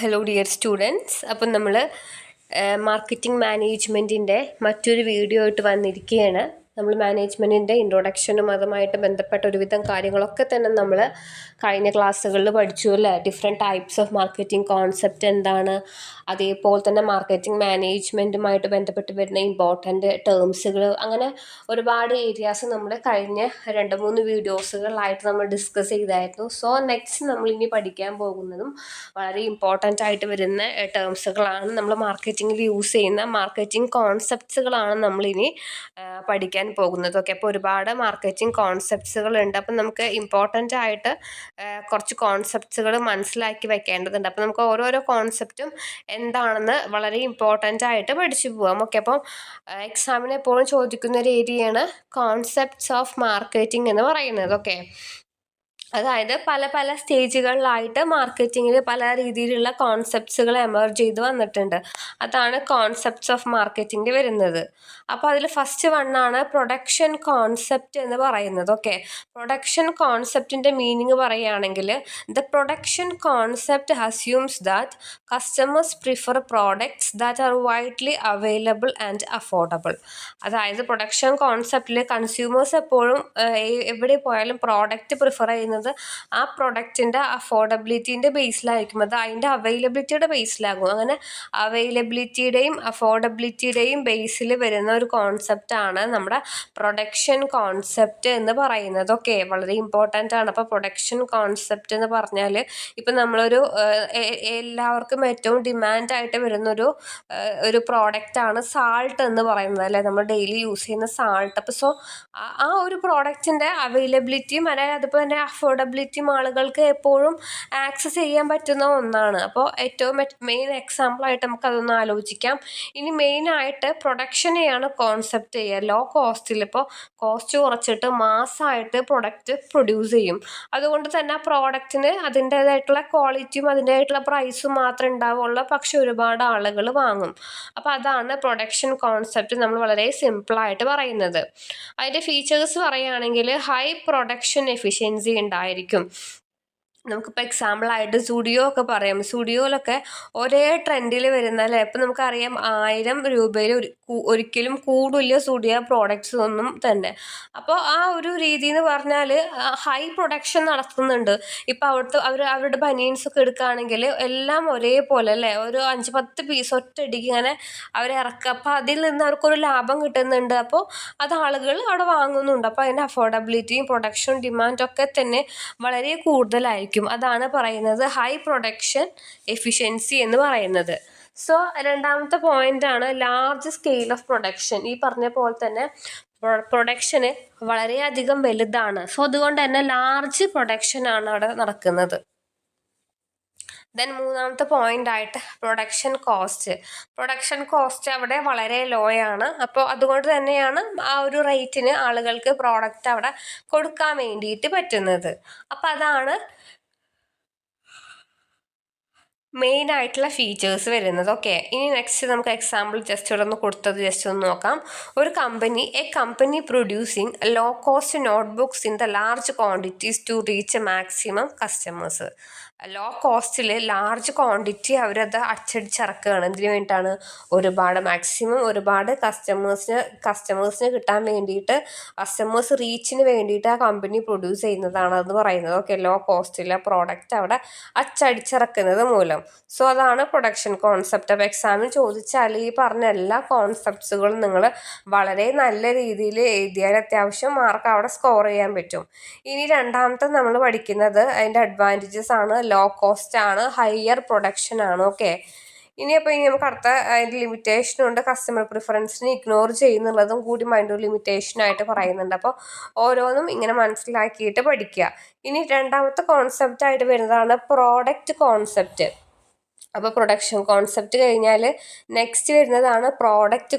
Hello dear students. അപ്പം നമ്മൾ marketing മാനേജ്മെൻറ്റിൻ്റെ മറ്റൊരു വീഡിയോ ആയിട്ട് വന്നിരിക്കുകയാണ്. നമ്മൾ മാനേജ്മെൻറ്റിൻ്റെ ഇൻട്രൊഡക്ഷനും അതുമായിട്ട് ബന്ധപ്പെട്ട ഒരുവിധം കാര്യങ്ങളൊക്കെ തന്നെ നമ്മൾ കഴിഞ്ഞ ക്ലാസ്സുകളിൽ പഠിച്ചു അല്ലേ. Different types of marketing concept എന്താണ്, അതേപോലെ തന്നെ മാർക്കറ്റിംഗ് മാനേജ്മെൻറ്റുമായിട്ട് ബന്ധപ്പെട്ട് വരുന്ന ഇമ്പോർട്ടൻ്റ് ടേംസുകൾ, അങ്ങനെ ഒരുപാട് ഏരിയാസ് നമ്മൾ കഴിഞ്ഞ 2-3 വീഡിയോസുകളായിട്ട് നമ്മൾ ഡിസ്കസ് ചെയ്തായിരുന്നു. സോ നെക്സ്റ്റ് നമ്മൾ ഇനി പഠിക്കാൻ പോകുന്നതും വളരെ ഇമ്പോർട്ടൻ്റ് ആയിട്ട് വരുന്ന ടേംസുകളാണ്. നമ്മൾ മാർക്കറ്റിങ്ങിൽ യൂസ് ചെയ്യുന്ന മാർക്കറ്റിംഗ് കോൺസെപ്റ്റ്സുകളാണ് നമ്മളിനി പഠിക്കാൻ പോകുന്നത്. ഓക്കെ, അപ്പോൾ ഒരുപാട് മാർക്കറ്റിംഗ് കോൺസെപ്റ്റ്സുകൾ ഉണ്ട്. അപ്പം നമുക്ക് ഇമ്പോർട്ടൻ്റ് ആയിട്ട് കുറച്ച് കോൺസെപ്റ്റ്സുകൾ മനസ്സിലാക്കി വെക്കേണ്ടതുണ്ട്. അപ്പം നമുക്ക് ഓരോരോ കോൺസെപ്റ്റും എന്താണെന്ന് വളരെ ഇമ്പോർട്ടൻ്റ് ആയിട്ട് പഠിച്ചു പോകാം. ഓക്കെ, അപ്പം എക്സാമിന് എപ്പോഴും ചോദിക്കുന്ന ഒരു ഏരിയയാണ് കോൺസെപ്റ്റ്സ് ഓഫ് മാർക്കറ്റിംഗ് എന്ന് പറയുന്നത്. ഓക്കെ, അതായത് പല പല സ്റ്റേജുകളിലായിട്ട് മാർക്കറ്റിങ്ങിൽ പല രീതിയിലുള്ള കോൺസെപ്റ്റ്സുകൾ എമർജ് ചെയ്ത് വന്നിട്ടുണ്ട്. അതാണ് കോൺസെപ്റ്റ്സ് ഓഫ് മാർക്കറ്റിംഗ് വരുന്നത്. അപ്പോൾ അതിൽ ഫസ്റ്റ് വണ്ണാണ് പ്രൊഡക്ഷൻ കോൺസെപ്റ്റ് എന്ന് പറയുന്നത്. ഓക്കെ, പ്രൊഡക്ഷൻ കോൺസെപ്റ്റിൻ്റെ മീനിങ് പറയുകയാണെങ്കിൽ the production concept assumes that customers prefer products that are widely available and affordable. അതായത് പ്രൊഡക്ഷൻ കോൺസെപ്റ്റിൽ കൺസ്യൂമേഴ്സ് എപ്പോഴും എവിടെ പോയാലും പ്രോഡക്റ്റ് പ്രിഫർ ചെയ്യുന്നത് ആ പ്രൊഡക്റ്റിൻ്റെ അഫോർഡബിലിറ്റീൻ്റെ ബേസിലായിരിക്കും, അത് അതിൻ്റെ അവൈലബിലിറ്റിയുടെ ബേസിലാകും. അങ്ങനെ അവൈലബിലിറ്റിയുടെയും അഫോർഡബിലിറ്റിയുടെയും ബേസിൽ വരുന്ന ഒരു കോൺസെപ്റ്റാണ് നമ്മുടെ പ്രൊഡക്ഷൻ കോൺസെപ്റ്റ് എന്ന് പറയുന്നത്. ഓക്കെ, വളരെ ഇമ്പോർട്ടൻ്റ് ആണ്. അപ്പോൾ പ്രൊഡക്ഷൻ കോൺസെപ്റ്റ് എന്ന് പറഞ്ഞാൽ ഇപ്പം നമ്മളൊരു എല്ലാവർക്കും ഏറ്റവും ഡിമാൻഡായിട്ട് വരുന്നൊരു പ്രോഡക്റ്റാണ് സാൾട്ട് എന്ന് പറയുന്നത് അല്ലേ, നമ്മൾ ഡെയിലി യൂസ് ചെയ്യുന്ന സാൾട്ട്. അപ്പോൾ സോ ആ ഒരു പ്രോഡക്റ്റിൻ്റെ അവൈലബിലിറ്റിയും അതായത് അതുപോലെ തന്നെ അഫോർഡബിലിറ്റിയും ആളുകൾക്ക് എപ്പോഴും ആക്സസ് ചെയ്യാൻ പറ്റുന്ന ഒന്നാണ്. അപ്പോൾ ഏറ്റവും മെയിൻ എക്സാമ്പിളായിട്ട് നമുക്ക് അതൊന്ന് ആലോചിക്കാം. ഇനി മെയിനായിട്ട് പ്രൊഡക്ഷനെയാണ് കോൺസെപ്റ്റ് ചെയ്യുക. ലോ കോസ്റ്റിൽ, ഇപ്പോൾ കോസ്റ്റ് കുറച്ചിട്ട് മാസമായിട്ട് പ്രൊഡക്റ്റ് പ്രൊഡ്യൂസ് ചെയ്യും. അതുകൊണ്ട് തന്നെ ആ പ്രോഡക്റ്റിന് അതിൻ്റേതായിട്ടുള്ള ക്വാളിറ്റിയും അതിൻ്റേതായിട്ടുള്ള പ്രൈസും മാത്രമേ ഉണ്ടാവുള്ളൂ, പക്ഷെ ഒരുപാട് ആളുകൾ വാങ്ങും. അപ്പോൾ അതാണ് പ്രൊഡക്ഷൻ കോൺസെപ്റ്റ് നമ്മൾ വളരെ സിമ്പിളായിട്ട് പറയുന്നത്. അതിൻ്റെ ഫീച്ചേഴ്സ് പറയുകയാണെങ്കിൽ ഹൈ പ്രൊഡക്ഷൻ എഫിഷ്യൻസി ഉണ്ടായിരിക്കും. നമുക്കിപ്പോൾ എക്സാമ്പിളായിട്ട് സ്റ്റുഡിയോ ഒക്കെ പറയാം. സ്റ്റുഡിയോയിലൊക്കെ ഒരേ ട്രെൻഡിൽ വരുന്ന അല്ലേ, ഇപ്പം നമുക്കറിയാം 1000 രൂപയിൽ ഒരിക്കലും കൂടില്ല സ്റ്റുഡിയോ പ്രോഡക്റ്റ്സ് ഒന്നും തന്നെ. അപ്പോൾ ആ ഒരു രീതി എന്ന് പറഞ്ഞാൽ ഹൈ പ്രൊഡക്ഷൻ നടത്തുന്നുണ്ട്. ഇപ്പോൾ അവരുടെ ബനിയൻസൊക്കെ എടുക്കുകയാണെങ്കിൽ എല്ലാം ഒരേപോലെ അല്ലേ, ഒരു 5-10 പീസ് ഒറ്റയടിക്ക് ഇങ്ങനെ അവർ ഇറക്കുക. അപ്പോൾ അതിൽ നിന്ന് അവർക്കൊരു ലാഭം കിട്ടുന്നുണ്ട്. അപ്പോൾ അത് ആളുകൾ അവിടെ വാങ്ങുന്നുണ്ട്. അപ്പോൾ അതിൻ്റെ അഫോർഡബിലിറ്റിയും പ്രൊഡക്ഷൻ ഡിമാൻഡൊക്കെ തന്നെ വളരെ കൂടുതലായിരിക്കും. അതാണ് പറയുന്നത് ഹൈ പ്രൊഡക്ഷൻ എഫിഷ്യൻസി എന്ന് പറയുന്നത്. സോ രണ്ടാമത്തെ പോയിന്റാണ് ലാർജ് സ്കെയിൽ ഓഫ് പ്രൊഡക്ഷൻ. ഈ പറഞ്ഞ പോലെ തന്നെ പ്രൊഡക്ഷന് വളരെയധികം വലുതാണ്. സോ അതുകൊണ്ട് തന്നെ ലാർജ് പ്രൊഡക്ഷനാണ് അവിടെ നടക്കുന്നത്. ദെൻ മൂന്നാമത്തെ പോയിൻ്റായിട്ട് പ്രൊഡക്ഷൻ കോസ്റ്റ് അവിടെ വളരെ ലോ ആണ്. അപ്പോൾ അതുകൊണ്ട് തന്നെയാണ് ആ ഒരു റേറ്റിന് ആളുകൾക്ക് പ്രോഡക്റ്റ് അവിടെ കൊടുക്കാൻ വേണ്ടിയിട്ട് പറ്റുന്നത്. അപ്പോൾ അതാണ് മെയിൻ ആയിട്ടുള്ള ഫീച്ചേഴ്സ് വരുന്നത്. ഓക്കെ, ഇനി നെക്സ്റ്റ് നമുക്ക് എക്സാമ്പിൾ ജസ്റ്റ് ഇവിടെ ഒന്ന് കൊടുത്തത് ജസ്റ്റ് ഒന്ന് നോക്കാം. ഒരു കമ്പനി producing low cost notebooks in the large quantities to reach maximum customers. Low കോസ്റ്റിൽ ലാർജ് ക്വാണ്ടിറ്റി അവരത് അച്ചടിച്ചിറക്കുകയാണ്. എന്തിനു വേണ്ടിയിട്ടാണ്? ഒരുപാട് കസ്റ്റമേഴ്സിന് കിട്ടാൻ വേണ്ടിയിട്ട്, കസ്റ്റമേഴ്സ് റീച്ചിന് വേണ്ടിയിട്ട് ആ കമ്പനി പ്രൊഡ്യൂസ് ചെയ്യുന്നതാണ് എന്ന് പറയുന്നത്. ഓക്കെ, ലോ കോസ്റ്റിലെ പ്രോഡക്റ്റ് അവിടെ അച്ചടിച്ചിറക്കുന്നത് മൂലം. സോ അതാണ് പ്രൊഡക്ഷൻ കോൺസെപ്റ്റ്. അപ്പോൾ എക്സാമിൽ ചോദിച്ചാൽ ഈ പറഞ്ഞ എല്ലാ കോൺസെപ്റ്റ്സുകളും നിങ്ങൾ വളരെ നല്ല രീതിയിൽ എഴുതിയാൽ അത്യാവശ്യം മാർക്ക് അവിടെ സ്കോർ ചെയ്യാൻ പറ്റും. ഇനി രണ്ടാമത്തെ നമ്മൾ പഠിക്കുന്നത് അതിൻ്റെ അഡ്വാൻറ്റേജസ് ആണ്. ലോ കോസ്റ്റ് ആണ്, ഹയർ പ്രൊഡക്ഷൻ ആണ്. ഓക്കെ, ഇനി നമുക്ക് അടുത്ത അതിൻ്റെ ലിമിറ്റേഷനുണ്ട്. കസ്റ്റമർ പ്രിഫറൻസിന് ഇഗ്നോർ ചെയ്യുന്നുള്ളതും കൂടി അതിൻ്റെ ഒരു ലിമിറ്റേഷനായിട്ട് പറയുന്നുണ്ട്. അപ്പോൾ ഓരോന്നും ഇങ്ങനെ മനസ്സിലാക്കിയിട്ട് പഠിക്കുക. ഇനി രണ്ടാമത്തെ കോൺസെപ്റ്റ് ആയിട്ട് വരുന്നതാണ് പ്രോഡക്റ്റ് കോൺസെപ്റ്റ്. അപ്പോൾ പ്രൊഡക്ഷൻ കോൺസെപ്റ്റ് കഴിഞ്ഞാൽ നെക്സ്റ്റ് വരുന്നതാണ് പ്രോഡക്റ്റ്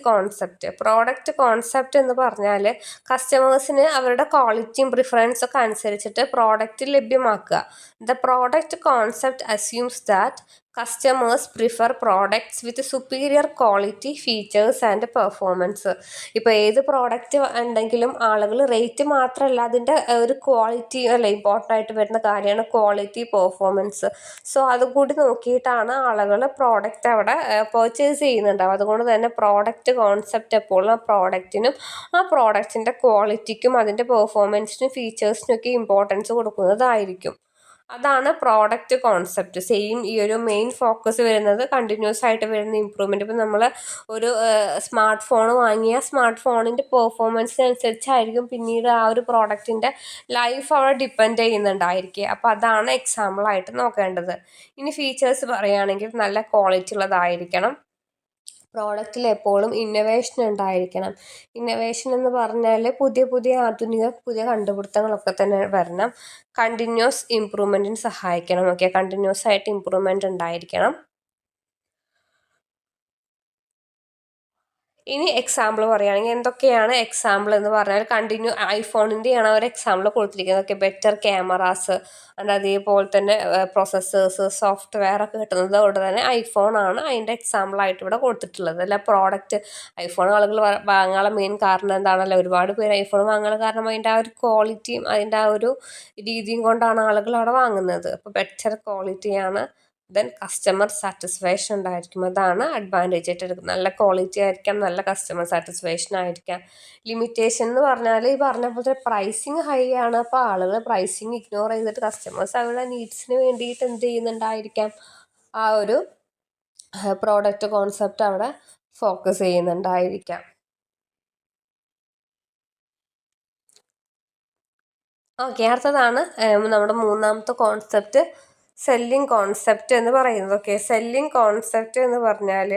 കോൺസെപ്റ്റ് എന്ന് പറഞ്ഞാൽ കസ്റ്റമേഴ്സിന് അവരുടെ ക്വാളിറ്റിയും പ്രിഫറൻസും ഒക്കെ അനുസരിച്ചിട്ട് പ്രോഡക്റ്റ് ലഭ്യമാക്കുക. The product concept assumes that customers prefer products with superior quality features and performance. ഇപ്പോൾ ഏത് പ്രോഡക്റ്റ് ഉണ്ടെങ്കിലും ആളുകൾ റേറ്റ് മാത്രമല്ല അതിൻ്റെ ഒരു ക്വാളിറ്റി അല്ല ഇമ്പോർട്ടൻ്റ് ആയിട്ട് വരുന്ന കാര്യമാണ് ക്വാളിറ്റി പെർഫോമൻസ്. സോ അതും കൂടി നോക്കിയിട്ടാണ് ആളുകൾ പ്രോഡക്റ്റ് അവിടെ പർച്ചേസ് ചെയ്യുന്നുണ്ടാവും. അതുകൊണ്ട് തന്നെ പ്രോഡക്റ്റ് കോൺസെപ്റ്റ് എപ്പോഴും ആ പ്രോഡക്റ്റിനും ആ പ്രോഡക്റ്റിൻ്റെ ക്വാളിറ്റിക്കും അതിൻ്റെ പെർഫോമൻസിനും ഫീച്ചേഴ്സിനൊക്കെ ഇമ്പോർട്ടൻസ് കൊടുക്കുന്നതായിരിക്കും. അതാണ് പ്രോഡക്റ്റ് കോൺസെപ്റ്റ്. സെയിം ഈ ഒരു മെയിൻ ഫോക്കസ് വരുന്നത് കണ്ടിന്യൂസ് ആയിട്ട് വരുന്ന ഇമ്പ്രൂവ്മെൻറ്റ്. ഇപ്പം നമ്മൾ ഒരു സ്മാർട്ട് ഫോൺ വാങ്ങിയ സ്മാർട്ട് ഫോണിൻ്റെ പെർഫോമൻസിനനുസരിച്ചായിരിക്കും പിന്നീട് ആ ഒരു പ്രോഡക്റ്റിൻ്റെ ലൈഫ് അവിടെ ഡിപ്പെൻഡ് ചെയ്യുന്നുണ്ടായിരിക്കുക. അപ്പോൾ അതാണ് എക്സാമ്പിളായിട്ട് നോക്കേണ്ടത്. ഇനി ഫീച്ചേഴ്സ് പറയുകയാണെങ്കിൽ നല്ല ക്വാളിറ്റി ഉള്ളതായിരിക്കണം. പ്രോഡക്റ്റിൽ എപ്പോഴും ഇന്നൊവേഷൻ ഉണ്ടായിരിക്കണം. ഇന്നൊവേഷൻ എന്ന് പറഞ്ഞാൽ പുതിയ ആധുനിക കണ്ടുപിടുത്തങ്ങളൊക്കെ തന്നെ വരണം. കണ്ടിന്യൂസ് ഇമ്പ്രൂവ്മെൻറ്റിന് സഹായിക്കണം. ഓക്കെ, കണ്ടിന്യൂസ് ആയിട്ട് ഇമ്പ്രൂവ്മെൻറ്റ് ഉണ്ടായിരിക്കണം. ഇനി എക്സാമ്പിൾ പറയുകയാണെങ്കിൽ എന്തൊക്കെയാണ് എക്സാമ്പിൾ എന്ന് പറഞ്ഞാൽ ഐഫോണിൻ്റെയാണ് ഒരു എക്സാമ്പിൾ കൊടുത്തിരിക്കുന്നത്. ഓക്കെ, ബെറ്റർ ക്യാമറാസ് ആൻഡ് അതേപോലെ തന്നെ പ്രൊസസ്സേഴ്സ് സോഫ്റ്റ്വെയർ ഒക്കെ കിട്ടുന്നത് കൊണ്ട് തന്നെ ഐഫോണാണ് അതിൻ്റെ എക്സാമ്പിളായിട്ട് ഇവിടെ കൊടുത്തിട്ടുള്ളത്. അല്ല പ്രോഡക്റ്റ് ഐഫോൺ ആളുകൾ വാങ്ങാനുള്ള മെയിൻ കാരണം എന്താണല്ലോ, ഒരുപാട് പേര് ഐഫോൺ വാങ്ങാനുള്ള കാരണം അതിൻ്റെ ആ ഒരു ക്വാളിറ്റിയും അതിൻ്റെ ആ ഒരു രീതിയും കൊണ്ടാണ് ആളുകൾ അവിടെ വാങ്ങുന്നത്. അപ്പോൾ ബെറ്റർ ക്വാളിറ്റിയാണ്. ദെൻ കസ്റ്റമർ സാറ്റിസ്ഫാക്ഷൻ ഉണ്ടായിരിക്കും. അതാണ് അഡ്വാൻറ്റേജ് ആയിട്ട് എടുക്കുന്നത്. നല്ല ക്വാളിറ്റി ആയിരിക്കാം, നല്ല കസ്റ്റമർ സാറ്റിസ്ഫാക്ഷൻ ആയിരിക്കാം. ലിമിറ്റേഷൻ എന്ന് പറഞ്ഞാൽ ഈ പറഞ്ഞ പോലെ പ്രൈസിങ് ഹൈ ആണ്. അപ്പോൾ ആളുകൾ പ്രൈസിങ് ഇഗ്നോർ ചെയ്തിട്ട് കസ്റ്റമേഴ്സ് അവരുടെ നീഡ്സിന് വേണ്ടിയിട്ട് എന്ത് ചെയ്യുന്നുണ്ടായിരിക്കാം, ആ ഒരു പ്രോഡക്റ്റ് കോൺസെപ്റ്റ് അവിടെ ഫോക്കസ് ചെയ്യുന്നുണ്ടായിരിക്കാം. ഓക്കെ, അടുത്തതാണ് നമ്മുടെ മൂന്നാമത്തെ കോൺസെപ്റ്റ് സെല്ലിംഗ് കോൺസെപ്റ്റ് എന്ന് പറയുന്നത്. ഓക്കെ, സെല്ലിംഗ് കോൺസെപ്റ്റ് എന്ന് പറഞ്ഞാൽ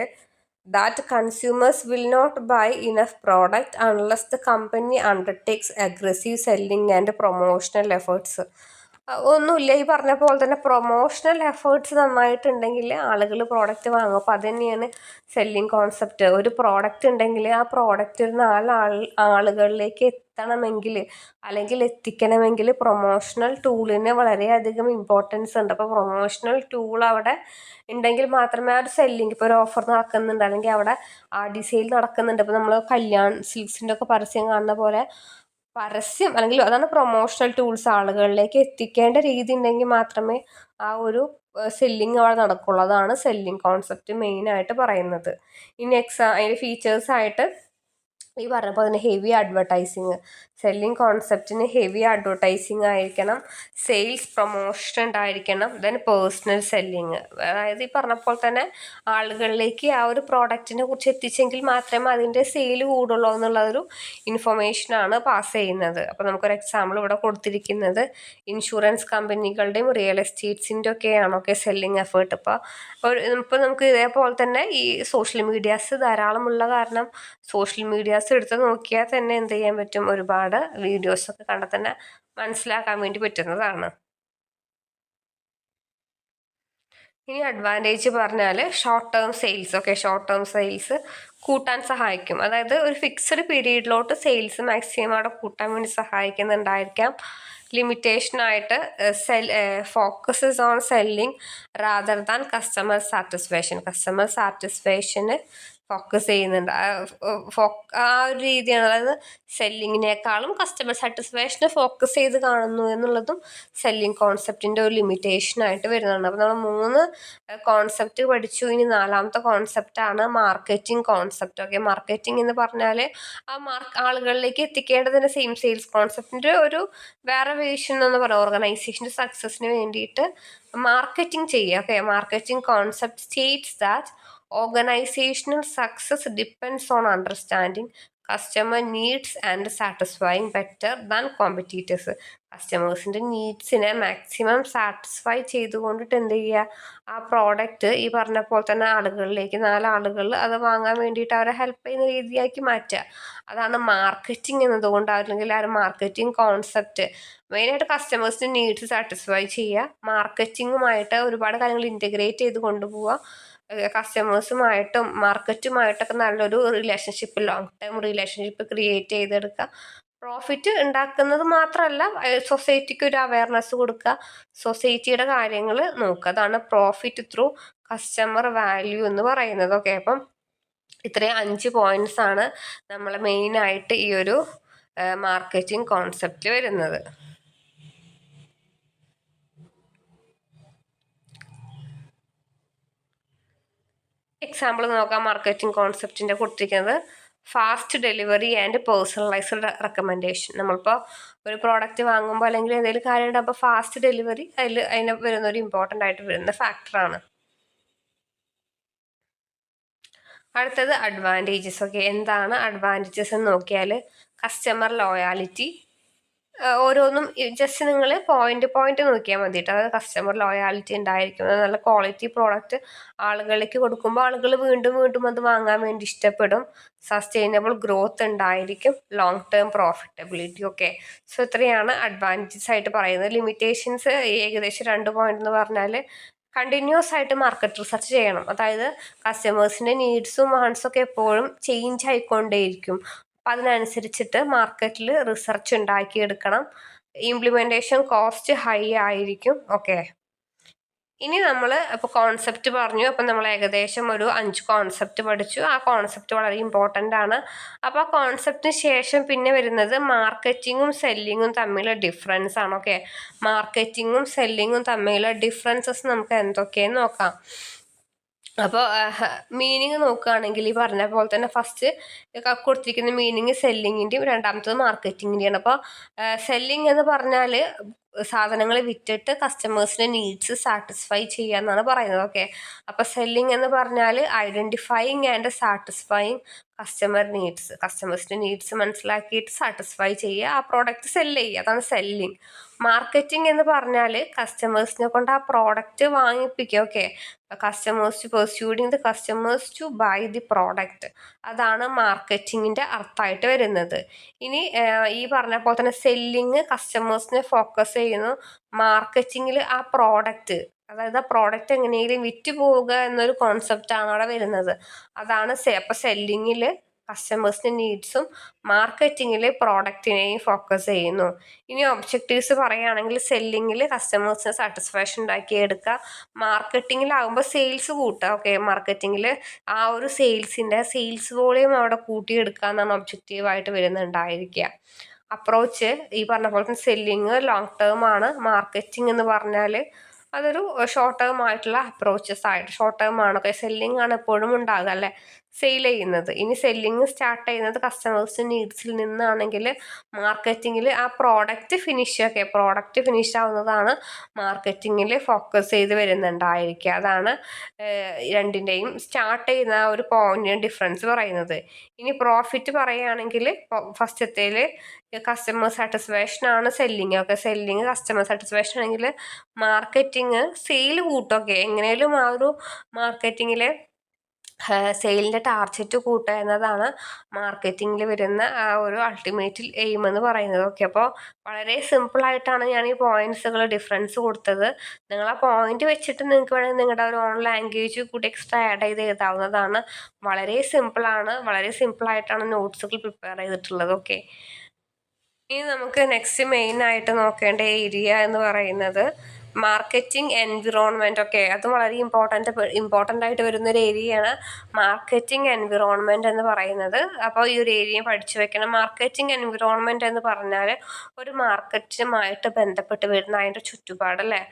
that consumers will not buy enough product unless the company undertakes aggressive selling and promotional efforts. ഒന്നുമില്ല, ഈ പറഞ്ഞ പോലെ തന്നെ പ്രൊമോഷണൽ എഫേർട്സ് നന്നായിട്ടുണ്ടെങ്കിൽ ആളുകൾ പ്രോഡക്റ്റ് വാങ്ങും. അപ്പോൾ അത് തന്നെയാണ് സെല്ലിംഗ് കോൺസെപ്റ്റ്. ഒരു പ്രോഡക്റ്റ് ഉണ്ടെങ്കിൽ ആ പ്രോഡക്റ്റ് ഒരു ആളുകളിലേക്ക് എത്തണമെങ്കിൽ അല്ലെങ്കിൽ എത്തിക്കണമെങ്കിൽ പ്രൊമോഷണൽ ടൂളിന് വളരെയധികം ഇമ്പോർട്ടൻസ് ഉണ്ട്. അപ്പോൾ പ്രൊമോഷണൽ ടൂൾ അവിടെ ഉണ്ടെങ്കിൽ മാത്രമേ ആ ഒരു സെല്ലിങ്, ഇപ്പോൾ ഒരു ഓഫർ നടക്കുന്നുണ്ട് അല്ലെങ്കിൽ അവിടെ ആടി സെയിൽ നടക്കുന്നുണ്ട്, ഇപ്പോൾ നമ്മൾ കല്യാൺ സിൽക്സിൻ്റെ ഒക്കെ പരസ്യം കാണുന്ന പോലെ പരസ്യം അല്ലെങ്കിൽ അതാണ് പ്രൊമോഷണൽ ടൂൾസ് ആളുകളിലേക്ക് എത്തിക്കേണ്ട രീതി ഉണ്ടെങ്കിൽ മാത്രമേ ആ ഒരു സെല്ലിങ് അവിടെ നടക്കുള്ളൂ. അതാണ് സെല്ലിങ് കോൺസെപ്റ്റ് മെയിനായിട്ട് പറയുന്നത്. ഇനി അതിൻ്റെ ഫീച്ചേഴ്സായിട്ട് ഈ പറഞ്ഞപ്പോൾ തന്നെ ഹെവി അഡ്വർടൈസിങ്. സെല്ലിംഗ് കോൺസെപ്റ്റിന് ഹെവി അഡ്വർടൈസിങ് ആയിരിക്കണം, സെയിൽസ് പ്രൊമോഷൻ ഉണ്ടായിരിക്കണം, ദെൻ പേഴ്സണൽ സെല്ലിങ്. അതായത് ഈ പറഞ്ഞപ്പോൾ തന്നെ ആളുകളിലേക്ക് ആ ഒരു പ്രോഡക്റ്റിനെ കുറിച്ച് എത്തിച്ചെങ്കിൽ മാത്രമേ അതിൻ്റെ സെയിൽ കൂടുള്ളൂ എന്നുള്ളൊരു ഇൻഫർമേഷനാണ് പാസ് ചെയ്യുന്നത്. അപ്പോൾ നമുക്കൊരു എക്സാമ്പിൾ ഇവിടെ കൊടുത്തിരിക്കുന്നത് ഇൻഷുറൻസ് കമ്പനികളുടെയും റിയൽ എസ്റ്റേറ്റ്സിൻ്റെ ഒക്കെയാണ്. Okay, selling effort. ഇപ്പോൾ നമുക്ക് ഇതേപോലെ തന്നെ ഈ സോഷ്യൽ മീഡിയാസ് ധാരാളമുള്ള കാരണം സോഷ്യൽ മീഡിയാസ് എടുത്ത് നോക്കിയാൽ തന്നെ എന്ത് ചെയ്യാൻ പറ്റും, ഒരുപാട് വീഡിയോസൊക്കെ കണ്ടാൽ തന്നെ മനസ്സിലാക്കാൻ വേണ്ടി പറ്റുന്നതാണ്. ഇനി അഡ്വാൻറ്റേജ് പറഞ്ഞാൽ short term sales. Okay, short term sales കൂട്ടാൻ സഹായിക്കും. അതായത് ഒരു ഫിക്സ്ഡ് പീരീഡിലോട്ട് സെയിൽസ് മാക്സിമം അവിടെ കൂട്ടാൻ വേണ്ടി സഹായിക്കുന്നുണ്ടായിരിക്കാം. ലിമിറ്റേഷനായിട്ട് focuses on selling rather than customer സാറ്റിസ്ഫാക്ഷന് ഫോക്കസ് ചെയ്യുന്നുണ്ട്. ആ ഒരു രീതിയാണ്. അതായത് സെല്ലിങ്ങിനേക്കാളും കസ്റ്റമർ സാറ്റിസ്ഫാക്ഷനെ ഫോക്കസ് ചെയ്ത് കാണുന്നു എന്നുള്ളതും സെല്ലിംഗ് കോൺസെപ്റ്റിൻ്റെ ഒരു ലിമിറ്റേഷനായിട്ട് വരുന്നുണ്ട്. അപ്പോൾ നമ്മൾ 3 കോൺസെപ്റ്റ് പഠിച്ചു. ഇനി 4ാമത്തെ കോൺസെപ്റ്റാണ് മാർക്കറ്റിംഗ് കോൺസെപ്റ്റ്. ഓക്കെ, മാർക്കറ്റിംഗ് എന്ന് പറഞ്ഞാൽ ആ ആളുകളിലേക്ക് എത്തിക്കേണ്ടതിൻ്റെ സെയിം സെയിൽസ് കോൺസെപ്റ്റിൻ്റെ ഒരു വേറെ വേർഷൻ എന്ന് പറയാം. ഓർഗനൈസേഷൻ്റെ സക്സസിന് വേണ്ടിയിട്ട് മാർക്കറ്റിംഗ് ചെയ്യുക. Okay, marketing concept States that organizational success depends on understanding customer needs and satisfying better than competitors. കസ്റ്റമേഴ്സിൻ്റെ നീഡ്സിനെ മാക്സിമം സാറ്റിസ്ഫൈ ചെയ്തുകൊണ്ടിട്ട് എന്ത് ചെയ്യുക, ആ പ്രോഡക്റ്റ് ഈ പറഞ്ഞ പോലെ തന്നെ ആളുകളിലേക്ക് 4 ആളുകൾ അത് വാങ്ങാൻ വേണ്ടിയിട്ട് അവരെ ഹെൽപ്പ് ചെയ്യുന്ന രീതിയാക്കി മാറ്റുക. അതാണ് മാർക്കറ്റിംഗ് എന്നതുകൊണ്ട്, അല്ലെങ്കിൽ ആ ഒരു മാർക്കറ്റിംഗ് കോൺസെപ്റ്റ് മെയിനായിട്ട് കസ്റ്റമേഴ്സിൻ്റെ നീഡ്സ് സാറ്റിസ്ഫൈ ചെയ്യുക, മാർക്കറ്റിങ്ങുമായിട്ട് ഒരുപാട് കാര്യങ്ങൾ ഇൻറ്റഗ്രേറ്റ് ചെയ്ത് കൊണ്ടുപോവുക, കസ്റ്റമേഴ്സുമായിട്ടും മാർക്കറ്റുമായിട്ടൊക്കെ നല്ലൊരു relationship, long term relationship create ചെയ്തെടുക്കുക. പ്രോഫിറ്റ് ഉണ്ടാക്കുന്നത് മാത്രമല്ല സൊസൈറ്റിക്ക് ഒരു അവയർനെസ് കൊടുക്കുക, സൊസൈറ്റിയുടെ കാര്യങ്ങൾ നോക്കുക. അതാണ് പ്രോഫിറ്റ് ത്രൂ കസ്റ്റമർ വാല്യൂ എന്ന് പറയുന്നത്. ഓക്കെ, അപ്പം ഇത്രയും 5 പോയിന്റ്സ് ആണ് നമ്മൾ മെയിനായിട്ട് ഈ ഒരു മാർക്കറ്റിംഗ് കോൺസെപ്റ്റ് വരുന്നത്. എക്സാമ്പിൾ നോക്കാം. മാർക്കറ്റിംഗ് കോൺസെപ്റ്റിൻ്റെ കൊടുത്തിരിക്കുന്നത് fast delivery and personalised recommendation. നമ്മളിപ്പോൾ ഒരു പ്രോഡക്റ്റ് വാങ്ങുമ്പോൾ അല്ലെങ്കിൽ എന്തെങ്കിലും കാര്യം ഉണ്ടാകുമ്പോൾ ഫാസ്റ്റ് ഡെലിവറി അതിന് വരുന്ന ഒരു ഇമ്പോർട്ടൻ്റ് ആയിട്ട് വരുന്ന ഫാക്ടറാണ്. അടുത്തത് അഡ്വാൻറ്റേജസ്. ഓക്കെ, എന്താണ് അഡ്വാൻറ്റേജസ് എന്ന് നോക്കിയാൽ കസ്റ്റമർ ലോയാലിറ്റി. ഓരോന്നും ജസ്റ്റ് നിങ്ങൾ പോയിന്റ് നോക്കിയാൽ മതി കേട്ടോ. അതായത് കസ്റ്റമർ ലോയാലിറ്റി ഉണ്ടായിരിക്കും. നല്ല ക്വാളിറ്റി പ്രോഡക്റ്റ് ആളുകളിലേക്ക് കൊടുക്കുമ്പോൾ ആളുകൾ വീണ്ടും വീണ്ടും അത് വാങ്ങാൻ വേണ്ടി ഇഷ്ടപ്പെടും. സസ്റ്റൈനബിൾ ഗ്രോത്ത് ഉണ്ടായിരിക്കും. Long term profitability. Okay, so ഇത്രയാണ് അഡ്വാൻറ്റേജസ് ആയിട്ട് പറയുന്നത്. ലിമിറ്റേഷൻസ് ഏകദേശം 2 പോയിന്റ് എന്ന് പറഞ്ഞാൽ കണ്ടിന്യൂസ് ആയിട്ട് മാർക്കറ്റ് റിസർച്ച് ചെയ്യണം. അതായത് കസ്റ്റമേഴ്സിൻ്റെ നീഡ്സും വാണ്ട്സും ഒക്കെ എപ്പോഴും ചേഞ്ച് ആയിക്കൊണ്ടേയിരിക്കും. അപ്പം അതിനനുസരിച്ചിട്ട് മാർക്കറ്റിൽ റിസർച്ച് ഉണ്ടാക്കിയെടുക്കണം. ഇംപ്ലിമെൻറ്റേഷൻ കോസ്റ്റ് ഹൈ ആയിരിക്കും. ഓക്കെ, ഇനി നമ്മൾ ഇപ്പോൾ കോൺസെപ്റ്റ് പറഞ്ഞു. അപ്പം നമ്മൾ ഏകദേശം ഒരു 5 കോൺസെപ്റ്റ് പഠിച്ചു. ആ കോൺസെപ്റ്റ് വളരെ ഇമ്പോർട്ടൻ്റ് ആണ്. അപ്പോൾ ആ കോൺസെപ്റ്റിന് ശേഷം പിന്നെ വരുന്നത് മാർക്കറ്റിങ്ങും സെല്ലിങ്ങും തമ്മിലുള്ള ഡിഫറൻസ് ആണ്. ഓക്കെ, മാർക്കറ്റിങ്ങും സെല്ലിങ്ങും തമ്മിലുള്ള ഡിഫറൻസസ് നമുക്ക് എന്തൊക്കെയെന്ന് നോക്കാം. അപ്പോൾ മീനിങ് നോക്കുകയാണെങ്കിൽ ഈ പറഞ്ഞ പോലെ തന്നെ ഫസ്റ്റ് കൊടുത്തിരിക്കുന്ന മീനിങ് സെല്ലിങ്ങിൻ്റെയും രണ്ടാമത്തത് മാർക്കറ്റിങ്ങിൻ്റെയാണ്. അപ്പോൾ സെല്ലിങ് എന്ന് പറഞ്ഞാൽ സാധനങ്ങൾ വിറ്റിട്ട് കസ്റ്റമേഴ്സിൻ്റെ നീഡ്സ് സാറ്റിസ്ഫൈ ചെയ്യുക എന്നാണ് പറയുന്നത്. ഓക്കെ, അപ്പോൾ സെല്ലിങ് എന്ന് പറഞ്ഞാൽ ഐഡൻറ്റിഫൈയിങ് ആൻഡ് സാറ്റിസ്ഫൈയിങ് കസ്റ്റമേഴ്സിൻ്റെ നീഡ്സ് മനസ്സിലാക്കിയിട്ട് സാറ്റിസ്ഫൈ ചെയ്യുക, ആ പ്രോഡക്റ്റ് സെല്ല് ചെയ്യുക, അതാണ് സെല്ലിങ്. മാർക്കറ്റിംഗ് എന്ന് പറഞ്ഞാൽ കസ്റ്റമേഴ്സിനെ കൊണ്ട് ആ പ്രോഡക്റ്റ് വാങ്ങിപ്പിക്കുക. Okay, customers persuading the customers to buy the product, അതാണ് മാർക്കറ്റിങ്ങിൻ്റെ അർത്ഥമായിട്ട് വരുന്നത്. ഇനി ഈ പറഞ്ഞ പോലെ തന്നെ സെല്ലിങ് കസ്റ്റമേഴ്സിനെ ഫോക്കസ് ചെയ്യുന്നു. മാർക്കറ്റിങ്ങിൽ ആ പ്രോഡക്റ്റ്, അതായത് ആ പ്രോഡക്റ്റ് എങ്ങനെയെങ്കിലും വിറ്റ് പോവുക എന്നൊരു കോൺസെപ്റ്റാണ് അവിടെ വരുന്നത്. അതാണ് അപ്പോൾ സെല്ലിങ്ങിൽ കസ്റ്റമേഴ്സിൻ്റെ നീഡ്സും മാർക്കറ്റിങ്ങിൽ പ്രോഡക്റ്റിനെയും ഫോക്കസ് ചെയ്യുന്നു. ഇനി ഒബ്ജക്റ്റീവ്സ് പറയുകയാണെങ്കിൽ സെല്ലിങ്ങിൽ കസ്റ്റമേഴ്സിന് സാറ്റിസ്ഫാക്ഷൻ ഉണ്ടാക്കിയെടുക്കുക, മാർക്കറ്റിങ്ങിലാകുമ്പോൾ സെയിൽസ് കൂട്ടുക. ഓക്കെ, മാർക്കറ്റിങ്ങിൽ ആ ഒരു സെയിൽസ് വോളിയം അവിടെ കൂട്ടിയെടുക്കുക എന്നാണ് ഒബ്ജക്റ്റീവായിട്ട് വരുന്നുണ്ടായിരിക്കുക. അപ്രോച്ച് ഈ പറഞ്ഞ പോലെ തന്നെ സെല്ലിങ് ലോങ് ടേം ആണ്. മാർക്കറ്റിംഗ് എന്ന് പറഞ്ഞാൽ അതൊരു ഷോർട്ട് ടേം ആയിട്ടുള്ള അപ്രോച്ചസ് ആയിട്ട് ഷോർട്ട് ടേം ആണ്. ഓക്കെ, സെല്ലിംഗ് ആണ് എപ്പോഴും ഉണ്ടാകുക അല്ലേ, സെയിൽ ചെയ്യുന്നത്. ഇനി സെല്ലിങ് സ്റ്റാർട്ട് ചെയ്യുന്നത് കസ്റ്റമേഴ്സ് നീഡ്സിൽ നിന്നാണെങ്കിൽ മാർക്കറ്റിങ്ങിൽ ആ പ്രോഡക്റ്റ് ഫിനിഷ് ആവുന്നതാണ് മാർക്കറ്റിങ്ങിൽ ഫോക്കസ് ചെയ്ത് വരുന്നുണ്ടായിരിക്കുക. അതാണ് രണ്ടിൻ്റെയും സ്റ്റാർട്ട് ചെയ്യുന്ന ആ ഒരു പോയിന്റ് ഡിഫറൻസ് പറയുന്നത്. ഇനി പ്രോഫിറ്റ് പറയുകയാണെങ്കിൽ ഫസ്റ്റത്തേൽ കസ്റ്റമർ സാറ്റിസ്ഫാക്ഷൻ ആണ് selling. Okay, selling customer satisfaction ആണെങ്കിൽ മാർക്കറ്റിങ് സെയിൽ കൂട്ടും. ഓക്കെ, എങ്ങനെയും ആ ഒരു മാർക്കറ്റിങ്ങിൽ സെയിലിൻ്റെ ടാർഗറ്റ് കൂട്ടുക എന്നതാണ് മാർക്കറ്റിങ്ങിൽ വരുന്ന ആ ഒരു അൾട്ടിമേറ്റ് എയിം എന്ന് പറയുന്നത്. ഓക്കെ, അപ്പോൾ വളരെ സിമ്പിളായിട്ടാണ് ഞാൻ ഈ പോയിന്റ്സുകൾ ഡിഫറൻസ് കൊടുത്തത്. നിങ്ങൾ ആ പോയിന്റ് വെച്ചിട്ട് നിങ്ങൾക്ക് വേണമെങ്കിൽ നിങ്ങളുടെ ഒരു ഓൺ ലാംഗ്വേജ് കൂടി എക്സ്ട്രാ ആഡ് ചെയ്ത് എഴുതാവുന്നതാണ്. വളരെ സിമ്പിളായിട്ടാണ് നോട്ട്സുകൾ പ്രിപ്പയർ ചെയ്തിട്ടുള്ളത്. ഓക്കെ, ഇനി നമുക്ക് നെക്സ്റ്റ് മെയിനായിട്ട് നോക്കേണ്ട ഏരിയ എന്ന് പറയുന്നത് മാർക്കറ്റിംഗ് എൻവിറോൺമെൻറ്റ്. ഓക്കെ, അത് വളരെ ഇമ്പോർട്ടൻ്റ് ആയിട്ട് വരുന്നൊരു ഏരിയയാണ് മാർക്കറ്റിംഗ് എൻവിറോൺമെൻറ്റ് എന്ന് പറയുന്നത്. അപ്പോൾ ഈ ഒരു ഏരിയ പഠിച്ചു വെക്കണം. മാർക്കറ്റിംഗ് എൻവിറോൺമെൻറ്റ് എന്ന് പറഞ്ഞാൽ ഒരു മാർക്കറ്റുമായിട്ട് ബന്ധപ്പെട്ട് വരുന്ന അതിൻ്റെ ചുറ്റുപാട് അല്ലേ,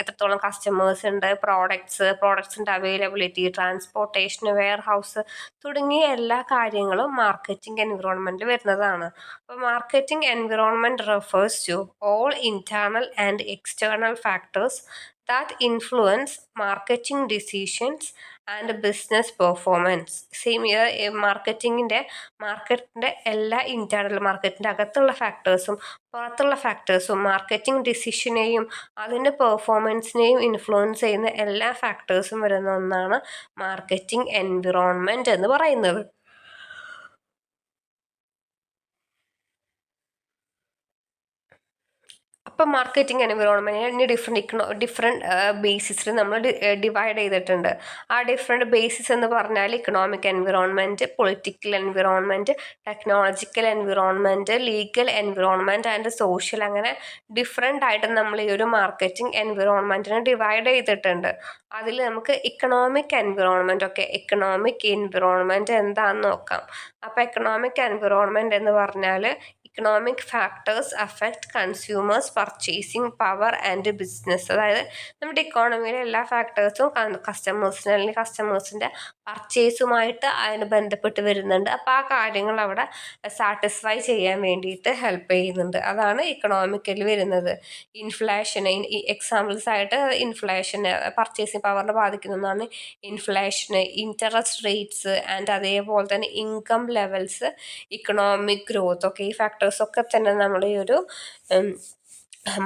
എത്രത്തോളം കസ്റ്റമേഴ്സ് ഉണ്ട്, പ്രോഡക്ട്സിൻ്റെ അവൈലബിലിറ്റി, ട്രാൻസ്പോർട്ടേഷൻ, വെയർ ഹൗസ് തുടങ്ങിയ എല്ലാ കാര്യങ്ങളും മാർക്കറ്റിംഗ് എൻവിറോൺമെൻറ്റിൽ വരുന്നതാണ്. അപ്പോൾ marketing environment refers to all internal and external factors that influence marketing decisions and business performance. Same year മാർക്കറ്റിൻ്റെ എല്ലാ മാർക്കറ്റിൻ്റെ അകത്തുള്ള ഫാക്ടേഴ്സും പുറത്തുള്ള ഫാക്ടേഴ്സും മാർക്കറ്റിംഗ് ഡിസിഷനെയും അതിൻ്റെ പെർഫോമൻസിനെയും ഇൻഫ്ലുവൻസ് ചെയ്യുന്ന എല്ലാ ഫാക്ടേഴ്സും വരുന്ന ഒന്നാണ് മാർക്കറ്റിംഗ് എൻവിറോൺമെൻറ്റ് എന്ന് പറയുന്നത്. അപ്പം മാർക്കറ്റിംഗ് എൻവിറോൺമെൻറ്റിനെ ഡിഫറെൻറ്റ് ബേസിസിൽ നമ്മൾ ഡിവൈഡ് ചെയ്തിട്ടുണ്ട്. ആ ഡിഫറെൻറ്റ് ബേസിസ് എന്ന് പറഞ്ഞാൽ economic environment, political environment, technological environment, legal environment and social, അങ്ങനെ ഡിഫറെൻ്റ് ആയിട്ട് നമ്മൾ ഈ ഒരു മാർക്കറ്റിംഗ് എൻവിറോൺമെൻറ്റിനെ ഡിവൈഡ് ചെയ്തിട്ടുണ്ട്. അതിൽ നമുക്ക് ഇക്കണോമിക് എൻവിറോൺമെൻറ്റ് എക്കണോമിക് എൻവിറോൺമെൻറ്റ് എന്താണെന്ന് നോക്കാം. അപ്പോൾ എക്കണോമിക് എൻവിറോൺമെൻറ്റ് എന്ന് പറഞ്ഞാൽ economic factors affect consumers purchasing power and business. അതായത് നമ്മുടെ ഇക്കോണമിയിലെ എല്ലാ ഫാക്ടേഴ്സും കസ്റ്റമേഴ്സിന് അല്ലെങ്കിൽ കസ്റ്റമേഴ്സിൻ്റെ പർച്ചേസുമായിട്ട് അതിന് ബന്ധപ്പെട്ട് വരുന്നുണ്ട്. അപ്പോൾ ആ കാര്യങ്ങൾ അവിടെ സാറ്റിസ്ഫൈ ചെയ്യാൻ വേണ്ടിയിട്ട് ഹെൽപ്പ് ചെയ്യുന്നുണ്ട്. അതാണ് ഇക്കണോമിക്കൽ വരുന്നത്. ഇൻഫ്ലേഷൻ, എക്സാമ്പിൾസ് ആയിട്ട് ഇൻഫ്ലേഷൻ പർച്ചേസിങ് പവറിനെ ബാധിക്കുന്നതാണ്. ഇൻഫ്ലേഷന്, ഇൻട്രസ്റ്റ് റേറ്റ്സ് ആൻഡ് അതേപോലെ തന്നെ ഇൻകം ലെവൽസ്, ഇക്കണോമിക് ഗ്രോത്ത്, ഈ ഫാക്ടേഴ്സൊക്കെ തന്നെ നമ്മൾ ഈ ഒരു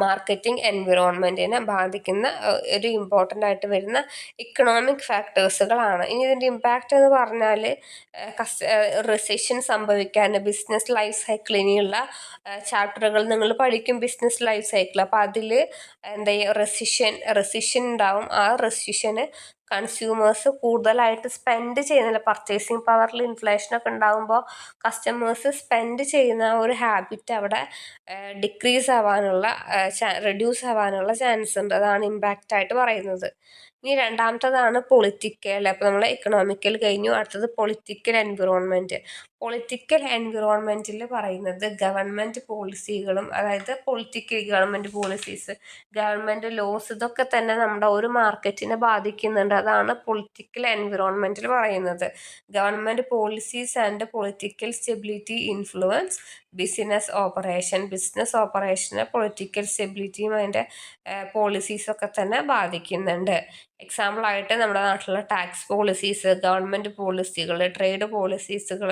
മാർക്കറ്റിംഗ് എൻവിറോൺമെൻറ്റിനെ ബാധിക്കുന്ന ഒരു ഇമ്പോർട്ടൻ്റ് ആയിട്ട് വരുന്ന ഇക്കണോമിക് ഫാക്ടേഴ്സുകളാണ്. ഇനി ഇതിൻ്റെ ഇമ്പാക്റ്റ് എന്ന് പറഞ്ഞാൽ റിസഷൻ സംഭവിക്കാൻ, ബിസിനസ് ലൈഫ് സൈക്കിൾ, ഇനിയുള്ള ചാപ്റ്ററുകൾ നിങ്ങൾ പഠിക്കും ബിസിനസ് ലൈഫ് സൈക്കിൾ. അപ്പോൾ അതിൽ എന്താ റെസിഷൻ ഉണ്ടാവും. ആ റെസിഷന് കൺസ്യൂമേഴ്സ് കൂടുതലായിട്ട് സ്പെൻഡ് ചെയ്യുന്നില്ല. പർച്ചേസിങ് പവറിൽ ഇൻഫ്ലേഷനൊക്കെ ഉണ്ടാകുമ്പോൾ കസ്റ്റമേഴ്സ് സ്പെൻഡ് ചെയ്യുന്ന ഒരു ഹാബിറ്റ് അവിടെ ഡിക്രീസ് ആവാനുള്ള റെഡ്യൂസ് ആവാനുള്ള ചാൻസ് ഉണ്ട്. അതാണ് ഇമ്പാക്റ്റ് ആയിട്ട് പറയുന്നത്. ഇനി രണ്ടാമത്തതാണ് പൊളിറ്റിക്കൽ. അപ്പോൾ നമ്മൾ ഇക്കണോമിക്കൽ കഴിഞ്ഞു, അടുത്തത് പൊളിറ്റിക്കൽ എൻവിറോൺമെൻറ്റ്. പൊളിറ്റിക്കൽ എൻവിറോൺമെൻറ്റിൽ പറയുന്നത് ഗവൺമെൻറ് പോളിസികളും, അതായത് ഗവൺമെൻറ് പോളിസീസ്, ഗവൺമെൻറ് ലോസ്, ഇതൊക്കെ തന്നെ നമ്മുടെ ഒരു മാർക്കറ്റിനെ ബാധിക്കുന്നുണ്ട്. അതാണ് പൊളിറ്റിക്കൽ എൻവിറോൺമെൻറ്റിൽ പറയുന്നത്. Government policies and political stability influence business ഓപ്പറേഷനെ പൊളിറ്റിക്കൽ സ്റ്റെബിലിറ്റിയും അതിൻ്റെ പോളിസീസൊക്കെ തന്നെ ബാധിക്കുന്നുണ്ട്. എക്സാമ്പിളായിട്ട് നമ്മുടെ നാട്ടിലുള്ള ടാക്സ് പോളിസീസ്, ഗവൺമെൻറ് പോളിസികൾ, ട്രേഡ് പോളിസീസുകൾ,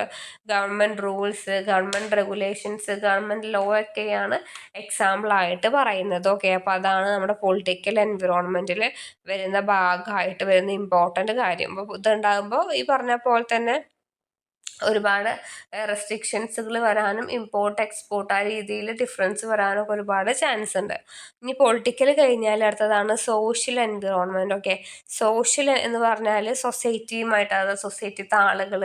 government rules, government regulations, government law ഒക്കെയാണ് എക്സാമ്പിളായിട്ട് പറയുന്നത്. അപ്പോൾ അതാണ് നമ്മുടെ പൊളിറ്റിക്കൽ എൻവിറോൺമെൻറ്റിൽ വരുന്ന ഭാഗമായിട്ട് വരുന്ന ഇമ്പോർട്ടൻ്റ് കാര്യം. അപ്പോൾ ഇതുണ്ടാകുമ്പോൾ ഈ പറഞ്ഞ പോലെ തന്നെ ഒരുപാട് റെസ്ട്രിക്ഷൻസുകൾ വരാനും ഇമ്പോർട്ട് എക്സ്പോർട്ട് ആ രീതിയിൽ ഡിഫറൻസ് വരാനൊക്കെ ഒരുപാട് ചാൻസ് ഉണ്ട്. ഇനി പൊളിറ്റിക്കൽ കഴിഞ്ഞാൽ അടുത്തതാണ് സോഷ്യൽ എൻവിറോൺമെൻറ്റ്. സോഷ്യൽ എന്ന് പറഞ്ഞാൽ സൊസൈറ്റിയുമായിട്ട്, അതായത് സൊസൈറ്റിത്തെ ആളുകൾ,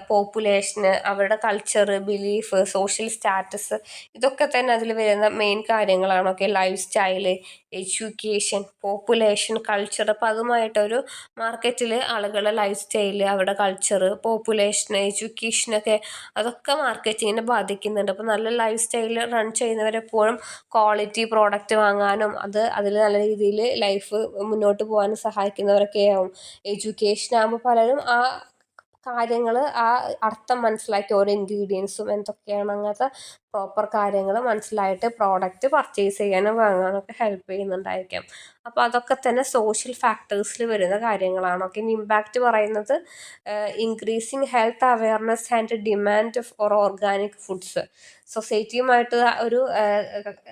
പോപ്പുലേഷന്, അവരുടെ കൾച്ചർ, ബിലീഫ്, സോഷ്യൽ സ്റ്റാറ്റസ്, ഇതൊക്കെ തന്നെ അതിൽ വരുന്ന മെയിൻ കാര്യങ്ങളാണ്. Lifestyle, education, population, culture. അപ്പോൾ അതുമായിട്ടൊരു മാർക്കറ്റിൽ ആളുകളുടെ ലൈഫ് സ്റ്റൈല്, അവരുടെ കൾച്ചർ, പോപ്പുലേഷൻ, എഡ്യൂക്കേഷനൊക്കെ, അതൊക്കെ മാർക്കറ്റിങ്ങിനെ ബാധിക്കുന്നുണ്ട്. അപ്പോൾ നല്ല ലൈഫ് സ്റ്റൈൽ റൺ ചെയ്യുന്നവരെപ്പോഴും ക്വാളിറ്റി പ്രോഡക്റ്റ് വാങ്ങാനും അതിൽ നല്ല രീതിയിൽ ലൈഫ് മുന്നോട്ട് പോകാനും സഹായിക്കുന്നവരൊക്കെ ആവും. എഡ്യൂക്കേഷൻ ആകുമ്പോൾ പലരും ആ കാര്യങ്ങൾ, ആ അർത്ഥം മനസ്സിലാക്കി ഓരോ ഇൻഗ്രീഡിയൻസും എന്തൊക്കെയാണ്, അങ്ങനത്തെ പ്രോപ്പർ കാര്യങ്ങൾ മനസ്സിലായിട്ട് പ്രോഡക്റ്റ് പർച്ചേസ് ചെയ്യാനും വാങ്ങാനൊക്കെ ഹെൽപ്പ് ചെയ്യുന്നുണ്ടായിരിക്കാം. അപ്പോൾ അതൊക്കെ തന്നെ സോഷ്യൽ ഫാക്ടേഴ്സിൽ വരുന്ന കാര്യങ്ങളാണ്. ഇനി ഇമ്പാക്റ്റ് പറയുന്നത് increasing health awareness and demand for organic foods. സൊസൈറ്റിയുമായിട്ട് ഒരു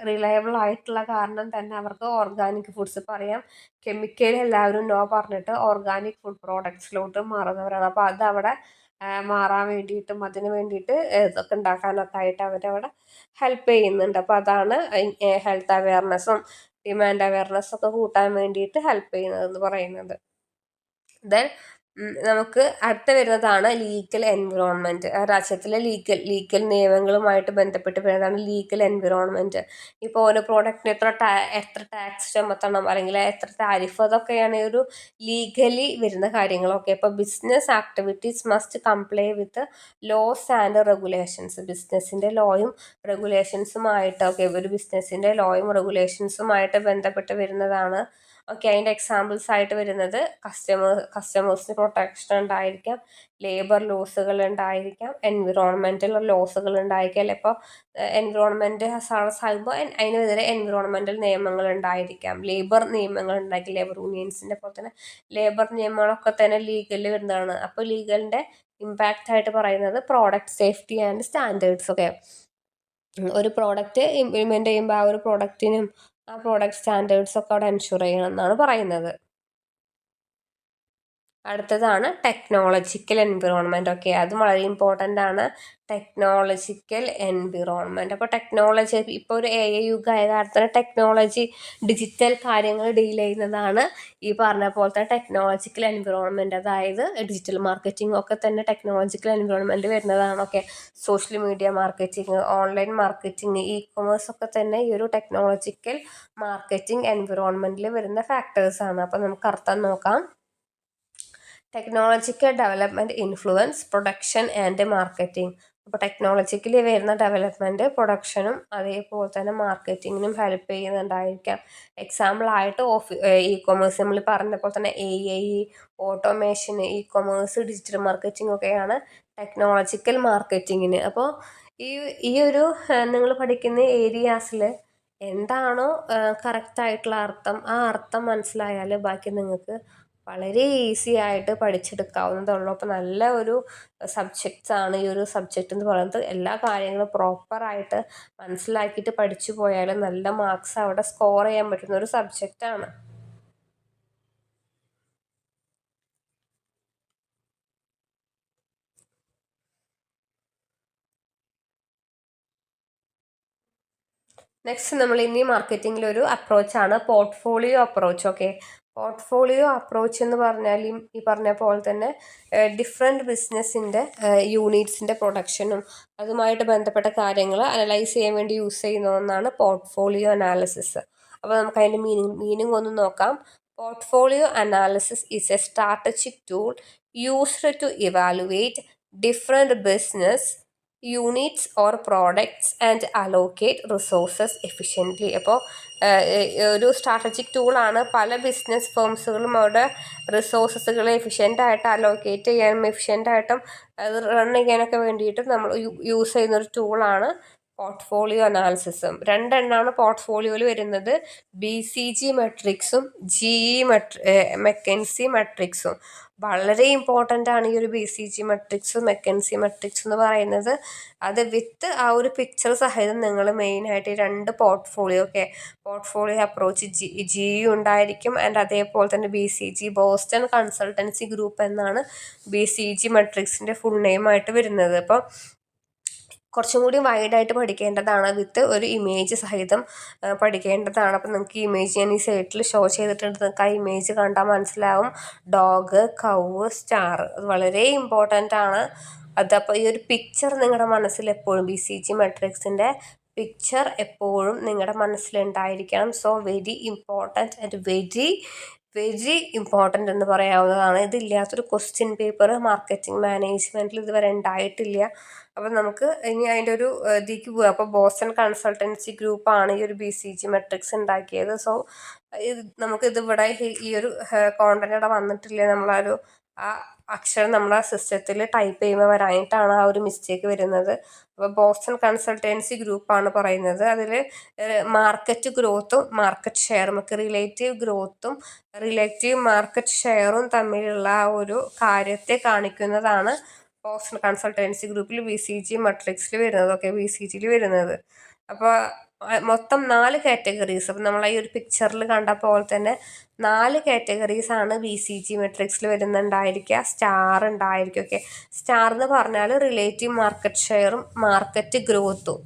റിലയബിൾ ആയിട്ടുള്ള കാരണം തന്നെ അവർക്ക് ഓർഗാനിക് ഫുഡ്സ്, പറയാം കെമിക്കൽ എല്ലാവരും നോ പറഞ്ഞിട്ട് ഓർഗാനിക് ഫുഡ് പ്രോഡക്ട്സിലോട്ട് മാറുന്നവരാണ്. അപ്പോൾ അതവിടെ മാറാൻ വേണ്ടിയിട്ടും അതിന് വേണ്ടിയിട്ട് ഇതൊക്കെ ഉണ്ടാക്കാനൊക്കെ ആയിട്ട് അവരവിടെ ഹെൽപ്പ് ചെയ്യുന്നുണ്ട്. അപ്പോൾ അതാണ് ഹെൽത്ത് അവെയർനെസ്സും ഡിമാൻഡ് അവെയർനെസ്സൊക്കെ കൂട്ടാൻ വേണ്ടിയിട്ട് ഹെൽപ്പ് ചെയ്യുന്നതെന്ന് പറയുന്നത്. ദെൻ നമുക്ക് അടുത്ത വരുന്നതാണ് ലീഗൽ എൻവിറോൺമെൻറ്റ്. രാജ്യത്തിലെ ലീഗൽ നിയമങ്ങളുമായിട്ട് ബന്ധപ്പെട്ട് വരുന്നതാണ് ലീഗൽ എൻവിറോൺമെൻറ്റ്. ഇപ്പോൾ ഓരോ പ്രോഡക്റ്റിന് എത്ര ടാക്സ് ചുമത്തണം, അല്ലെങ്കിൽ എത്ര താരിഫ്, അതൊക്കെയാണ് ഒരു ലീഗലി വരുന്ന കാര്യങ്ങളൊക്കെ. ഇപ്പോൾ business activities must comply with laws and regulations. ബിസിനസ്സിൻ്റെ ലോയും റെഗുലേഷൻസുമായിട്ട് ഒരു ബിസിനസ്സിൻ്റെ ലോയും റെഗുലേഷൻസുമായിട്ട് ബന്ധപ്പെട്ട് വരുന്നതാണ്. അതിൻ്റെ എക്സാമ്പിൾസ് ആയിട്ട് വരുന്നത് കസ്റ്റമേഴ്സിന് പ്രൊട്ടക്ഷൻ ഉണ്ടായിരിക്കാം, ലേബർ ലോസുകൾ ഉണ്ടായിരിക്കാം, എൻവിറോൺമെൻറ്റൽ ലോസുകൾ ഉണ്ടായിരിക്കാം. ഇപ്പോൾ എൻവിറോൺമെൻറ്റ് ഹസാർഡസ് ആകുമ്പോൾ അതിനെതിരെ എൻവിറോൺമെൻറ്റൽ നിയമങ്ങൾ ഉണ്ടായിരിക്കാം, ലേബർ നിയമങ്ങൾ ഉണ്ടായിരിക്കും. ലേബർ യൂണിയൻസിൻ്റെ പോലെ തന്നെ ലേബർ നിയമങ്ങളൊക്കെ തന്നെ ലീഗലിൽ വരുന്നതാണ്. അപ്പോൾ ലീഗലിൻ്റെ ഇമ്പാക്റ്റ് ആയിട്ട് പറയുന്നത് പ്രോഡക്റ്റ് സേഫ്റ്റി ആൻഡ് സ്റ്റാൻഡേർഡ്സ് ഒക്കെ. ഒരു പ്രോഡക്റ്റ് ഇംപ്ലിമെൻ്റ് ചെയ്യുമ്പോൾ ആ ഒരു പ്രോഡക്റ്റിനും ആ പ്രോഡക്റ്റ് സ്റ്റാൻഡേർഡ്സ് ഒക്കെ അവിടെ എൻഷുർ ചെയ്യണം എന്നാണ് പറയുന്നത്. അടുത്തതാണ് ടെക്നോളജിക്കൽ എൻവിറോൺമെൻറ്റ്. ഓക്കെ, അതും വളരെ ഇമ്പോർട്ടൻ്റ് ആണ്. Technological environment. അപ്പോൾ ടെക്നോളജി ഇപ്പോൾ ഒരു AI യുഗമായ കാലത്ത് ടെക്നോളജി ഡിജിറ്റൽ കാര്യങ്ങൾ ഡീൽ ചെയ്യുന്നതാണ് ഈ പറഞ്ഞ പോലത്തെ ടെക്നോളജിക്കൽ എൻവിറോൺമെൻറ്റ്. അതായത് ഡിജിറ്റൽ മാർക്കറ്റിംഗ് ഒക്കെ തന്നെ ടെക്നോളജിക്കൽ എൻവിറോൺമെൻറ്റ് വരുന്നതാണ്. Okay, social media marketing, online marketing, e-commerce ഒക്കെ തന്നെ ഈ ഒരു ടെക്നോളജിക്കൽ മാർക്കറ്റിംഗ് എൻവിറോൺമെൻറ്റിൽ വരുന്ന ഫാക്ടേഴ്സാണ്. അപ്പോൾ നമുക്ക് അർത്ഥം നോക്കാം. Technological development influence production and marketing. അപ്പോൾ ടെക്നോളജിക്കലി വരുന്ന ഡെവലപ്മെൻറ്റ് പ്രൊഡക്ഷനും അതേപോലെ തന്നെ മാർക്കറ്റിങ്ങിനും ഹെൽപ്പ് ചെയ്യുന്നുണ്ടായിരിക്കാം. എക്സാമ്പിളായിട്ട് ഇ-കൊമേഴ്സ് നമ്മൾ പറഞ്ഞ പോലെ തന്നെ AI, automation, e-commerce, digital marketing ഒക്കെയാണ് ടെക്നോളജിക്കൽ മാർക്കറ്റിങ്ങിന്. അപ്പോൾ ഈ ഒരു നിങ്ങൾ പഠിക്കുന്ന ഏരിയാസിൽ എന്താണോ കറക്റ്റായിട്ടുള്ള അർത്ഥം, ആ അർത്ഥം മനസ്സിലായാൽ ബാക്കി നിങ്ങൾക്ക് വളരെ ഈസി ആയിട്ട് പഠിച്ചെടുക്കാവുന്നതുള്ളൂ. അപ്പോൾ നല്ല ഒരു സബ്ജക്റ്റാണ് ഈ ഒരു സബ്ജക്റ്റ് എന്ന് പറയുന്നത്. എല്ലാ കാര്യങ്ങളും പ്രോപ്പറായിട്ട് മനസ്സിലാക്കിയിട്ട് പഠിച്ചു പോയാൽ നല്ല മാർക്സ് അവിടെ സ്കോർ ചെയ്യാൻ പറ്റുന്ന ഒരു സബ്ജക്റ്റാണ്. നെക്സ്റ്റ് നമ്മൾ ഇനി മാർക്കറ്റിങ്ങിൽ ഒരു അപ്രോച്ചാണ് portfolio approach. Okay, portfolio approach എന്ന് പറഞ്ഞാൽ ഈ പറഞ്ഞ പോലെ തന്നെ ഡിഫറെൻറ്റ് ബിസിനസ്സിൻ്റെ യൂണിറ്റ്സിൻ്റെ പ്രൊഡക്ഷനും അതുമായിട്ട് ബന്ധപ്പെട്ട കാര്യങ്ങൾ അനലൈസ് ചെയ്യാൻ വേണ്ടി യൂസ് ചെയ്യുന്ന ഒന്നാണ് പോർട്ട്ഫോളിയോ അനാലിസിസ്. അപ്പോൾ നമുക്ക് അതിൻ്റെ മീനിങ് ഒന്ന് നോക്കാം. Portfolio analysis is a strategic tool used to evaluate different business units or products and allocate resources efficiently. അപ്പോൾ ഒരു സ്ട്രാറ്റജിക് ടൂളാണ്. പല ബിസിനസ് ഫേംസുകളും അവരുടെ റിസോഴ്സസുകളെ എഫിഷ്യൻ്റായിട്ട് അലോക്കേറ്റ് ചെയ്യാനും എഫിഷ്യൻ്റായിട്ടും അത് റൺ ചെയ്യാനൊക്കെ വേണ്ടിയിട്ട് നമ്മൾ യൂസ് ചെയ്യുന്നൊരു ടൂളാണ് പോർട്ട്ഫോളിയോ അനാലിസിസും. രണ്ടെണ്ണമാണ് പോർട്ട്ഫോളിയോയിൽ വരുന്നത്, BCG മെട്രിക്സും GE മെക്കൻസി മെട്രിക്സും. വളരെ ഇമ്പോർട്ടൻ്റ് ആണ് ഈ ഒരു BCG മെട്രിക്സ്, മെക്കൻസി മെട്രിക്സ് എന്ന് പറയുന്നത്. അത് വിത്ത് ആ ഒരു പിക്ചർ സഹിതം നിങ്ങൾ മെയിനായിട്ട് ഈ രണ്ട് പോർട്ട്ഫോളിയോ അപ്രോച്ച് GE ഉണ്ടായിരിക്കും ആൻഡ് അതേപോലെ തന്നെ BCG, ബോസ്റ്റൺ കൺസൾട്ടൻസി ഗ്രൂപ്പ് എന്നാണ് BCG മെട്രിക്സിൻ്റെ ഫുൾ നെയിമായിട്ട് വരുന്നത്. അപ്പോൾ കുറച്ചും കൂടി വൈഡായിട്ട് പഠിക്കേണ്ടതാണ്, വിത്ത് ഒരു ഇമേജ് സഹിതം പഠിക്കേണ്ടതാണ്. അപ്പം നിങ്ങൾക്ക് ഈ ഇമേജ് ഞാൻ ഈ സൈറ്റിൽ ഷോ ചെയ്തിട്ടുണ്ട്. നിങ്ങൾക്ക് ആ ഇമേജ് കണ്ടാൽ മനസ്സിലാവും. ഡോഗ്, കൗവ്, സ്റ്റാർ, അത് വളരെ ഇമ്പോർട്ടൻ്റ് ആണ്. അതപ്പോൾ ഈ ഒരു പിക്ചർ നിങ്ങളുടെ മനസ്സിൽ എപ്പോഴും BCG മെട്രിക്സിൻ്റെ പിക്ചർ എപ്പോഴും നിങ്ങളുടെ മനസ്സിലുണ്ടായിരിക്കണം. So very important and very important എന്ന് പറയാവുന്നതാണ്. ഇതില്ലാത്തൊരു ക്വസ്റ്റ്യൻ പേപ്പർ മാർക്കറ്റിംഗ് മാനേജ്മെൻറ്റിൽ ഇതുവരെ ഉണ്ടായിട്ടില്ല. അപ്പം നമുക്ക് ഇനി അതിൻ്റെ ഒരു ഇതിലേക്ക് പോകാം. അപ്പോൾ ബോസ്റ്റൺ കൺസൾട്ടൻസി ഗ്രൂപ്പാണ് ഈ ഒരു BCG മെട്രിക്സ് ഉണ്ടാക്കിയത്. സോ നമുക്കിതിവിടെ ഈ ഒരു കോണ്ടന്റ് ഇവിടെ വന്നിട്ടില്ല. നമ്മളൊരു ആ അക്ഷരം നമ്മുടെ സിസ്റ്റത്തിൽ ടൈപ്പ് ചെയ്യുമ്പോൾ വരാനായിട്ടാണ് ആ ഒരു മിസ്റ്റേക്ക് വരുന്നത്. അപ്പോൾ ബോസ്റ്റൺ കൺസൾട്ടൻസി ഗ്രൂപ്പാണ് പറയുന്നത്. അതിൽ മാർക്കറ്റ് ഗ്രോത്തും മാർക്കറ്റ് ഷെയറും ഒക്കെ റിലേറ്റീവ് ഗ്രോത്തും റിലേറ്റീവ് മാർക്കറ്റ് ഷെയറും തമ്മിലുള്ള ആ ഒരു കാര്യത്തെ കാണിക്കുന്നതാണ് ബോസ്റ്റൺ കൺസൾട്ടൻസി ഗ്രൂപ്പിൽ BCG മെട്രിക്സിൽ വരുന്നത്. ഓക്കെ, BCGയിൽ വരുന്നത്. അപ്പോൾ മൊത്തം 4 കാറ്റഗറീസ്. അപ്പം നമ്മൾ ഈ ഒരു പിക്ചറിൽ കണ്ട പോലെ തന്നെ 4 കാറ്റഗറീസാണ് BCG മെട്രിക്സിൽ വരുന്നുണ്ടായിരിക്കുക. സ്റ്റാർ ഉണ്ടായിരിക്കും. ഓക്കെ, സ്റ്റാർ എന്ന് പറഞ്ഞാൽ റിലേറ്റീവ് മാർക്കറ്റ് ഷെയറും മാർക്കറ്റ് ഗ്രോത്തും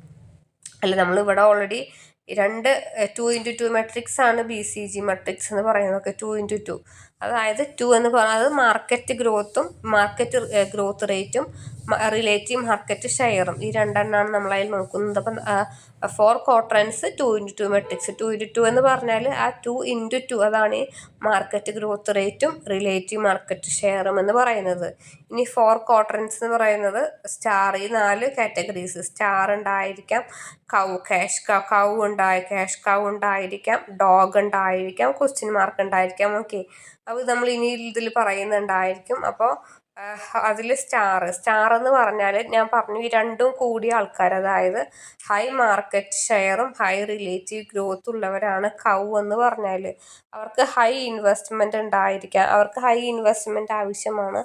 അല്ല. നമ്മളിവിടെ ഓൾറെഡി 2x2 മെട്രിക്സ് ആണ് BCG മെട്രിക്സ് എന്ന് പറയുന്നത്. ഓക്കെ, 2x2, അതായത് 2 എന്ന് പറഞ്ഞാൽ മാർക്കറ്റ് ഗ്രോത്തും മാർക്കറ്റ് ഗ്രോത്ത് റേറ്റും റിലേറ്റീവ് മാർക്കറ്റ് ഷെയറും, ഈ രണ്ടെണ്ണമാണ് നമ്മളതിൽ നോക്കുന്നത്. അപ്പം 4 ക്വാഡ്രൻസ് 2x2 മെട്രിക്സ്. 2x2 എന്ന് പറഞ്ഞാൽ ആ 2x2 അതാണ് ഈ മാർക്കറ്റ് ഗ്രോത്ത് റേറ്റും റിലേറ്റീവ് മാർക്കറ്റ് ഷെയറും എന്ന് പറയുന്നത്. ഇനി 4 ക്വാഡ്രൻസ് എന്ന് പറയുന്നത് സ്റ്റാർ, ഈ 4 കാറ്റഗറീസ്. സ്റ്റാർ ഉണ്ടായിരിക്കാം, ക്യാഷ് കൗ ഉണ്ടായിരിക്കാം, ഡോഗ് ഉണ്ടായിരിക്കാം, ക്വസ്റ്റ്യൻ മാർക്ക് ഉണ്ടായിരിക്കാം. ഓക്കെ, അപ്പോൾ നമ്മൾ ഇനി ഇതിൽ പറയുന്നുണ്ടായിരിക്കും. അപ്പോൾ അതിൽ സ്റ്റാർ എന്ന് പറഞ്ഞാൽ ഞാൻ പറഞ്ഞു, ഈ രണ്ടും കൂടിയ ആൾക്കാർ, അതായത് ഹൈ മാർക്കറ്റ് ഷെയറും ഹൈ റിലേറ്റീവ് ഗ്രോത്ത് ഉള്ളവരാണ് കൗ എന്ന് പറഞ്ഞാൽ. അവർക്ക് ഹൈ ഇൻവെസ്റ്റ്മെൻറ്റ് ഉണ്ടായിരിക്കാം, അവർക്ക് ഹൈ ഇൻവെസ്റ്റ്മെൻറ്റ് ആവശ്യമാണ്.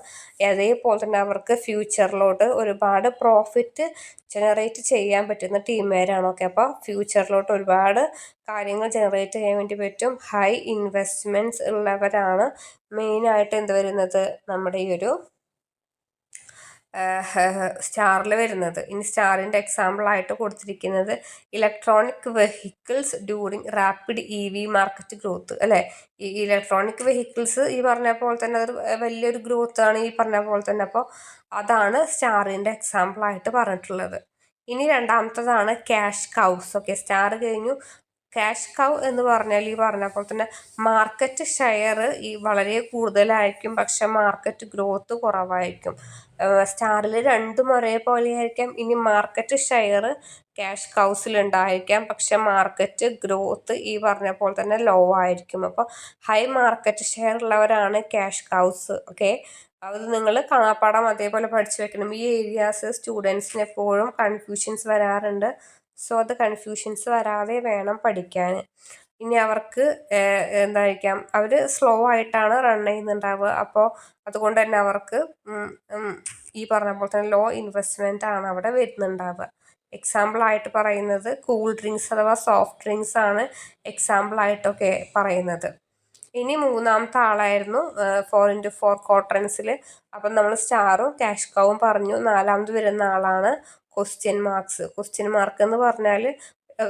അതേപോലെ തന്നെ അവർക്ക് ഫ്യൂച്ചറിലോട്ട് ഒരുപാട് പ്രോഫിറ്റ് ജനറേറ്റ് ചെയ്യാൻ പറ്റുന്ന ടീമുകാരാണ്. ഓക്കെ, അപ്പോൾ ഫ്യൂച്ചറിലോട്ട് ഒരുപാട് കാര്യങ്ങൾ ജനറേറ്റ് ചെയ്യാൻ വേണ്ടി പറ്റും. ഹൈ ഇൻവെസ്റ്റ്മെൻറ്റ്സ് ഉള്ളവരാണ് മെയിനായിട്ട് എന്ത് വരുന്നത്, നമ്മുടെ ഈ ഒരു സ്റ്റാറിൽ വരുന്നത്. ഇനി സ്റ്റാറിൻ്റെ എക്സാമ്പിളായിട്ട് കൊടുത്തിരിക്കുന്നത് electronic vehicles during rapid EV market growth, അല്ലേ? ഈ ഇലക്ട്രോണിക് വെഹിക്കിൾസ് ഈ പറഞ്ഞ പോലെ തന്നെ അതൊരു വലിയൊരു ഗ്രോത്ത് ആണ് ഈ പറഞ്ഞ പോലെ തന്നെ. അപ്പോൾ അതാണ് സ്റ്റാറിൻ്റെ എക്സാമ്പിളായിട്ട് പറഞ്ഞിട്ടുള്ളത്. ഇനി രണ്ടാമത്തതാണ് ക്യാഷ് കൗസ്. ഓക്കെ, സ്റ്റാർ കഴിഞ്ഞു. ക്യാഷ് കൗ എന്ന് പറഞ്ഞാൽ ഈ പറഞ്ഞ പോലെ തന്നെ മാർക്കറ്റ് ഷെയർ ഈ വളരെ കൂടുതലായിരിക്കും, പക്ഷെ മാർക്കറ്റ് ഗ്രോത്ത് കുറവായിരിക്കും. സ്റ്റാറിൽ രണ്ടും ഒരേപോലെ ആയിരിക്കാം. ഇനി മാർക്കറ്റ് ഷെയർ ക്യാഷ് കൗസിൽ ഉണ്ടായിരിക്കാം, പക്ഷെ മാർക്കറ്റ് ഗ്രോത്ത് ഈ പറഞ്ഞ പോലെ തന്നെ ലോ ആയിരിക്കും. അപ്പോൾ ഹൈ മാർക്കറ്റ് ഷെയർ ഉള്ളവരാണ് ക്യാഷ് കൗസ്. ഓക്കെ, അത് നിങ്ങൾ കാണാപ്പാടം അതേപോലെ പഠിച്ചു വെക്കണം. ഈ ഏരിയാസ് സ്റ്റുഡൻസിന് എപ്പോഴും കൺഫ്യൂഷൻസ് വരാറുണ്ട്. സോ അത് കൺഫ്യൂഷൻസ് വരാതെ വേണം പഠിക്കാൻ. ഇനി അവർക്ക് എന്തായിരിക്കാം, അവർ സ്ലോ ആയിട്ടാണ് റൺ ചെയ്യുന്നുണ്ടാവുക. അപ്പോൾ അതുകൊണ്ട് തന്നെ അവർക്ക് ഈ പറഞ്ഞ പോലെ തന്നെ ലോ ഇൻവെസ്റ്റ്മെൻ്റ് ആണ് അവിടെ വരുന്നുണ്ടാവുക. എക്സാമ്പിളായിട്ട് പറയുന്നത് കൂൾ ഡ്രിങ്ക്സ് അഥവാ സോഫ്റ്റ് ഡ്രിങ്ക്സ് ആണ് എക്സാമ്പിളായിട്ടൊക്കെ പറയുന്നത്. ഇനി മൂന്നാമത്തെ ആളായിരുന്നു 4x4 ക്വാഡ്രൻസിൽ. അപ്പം നമ്മൾ സ്റ്റാറും ക്യാഷ് കൗവും പറഞ്ഞു. നാലാമത് വരുന്ന ആളാണ് ക്വസ്റ്റ്യൻ മാർക്സ്. ക്വസ്റ്റ്യൻ മാർക്ക് എന്ന് പറഞ്ഞാൽ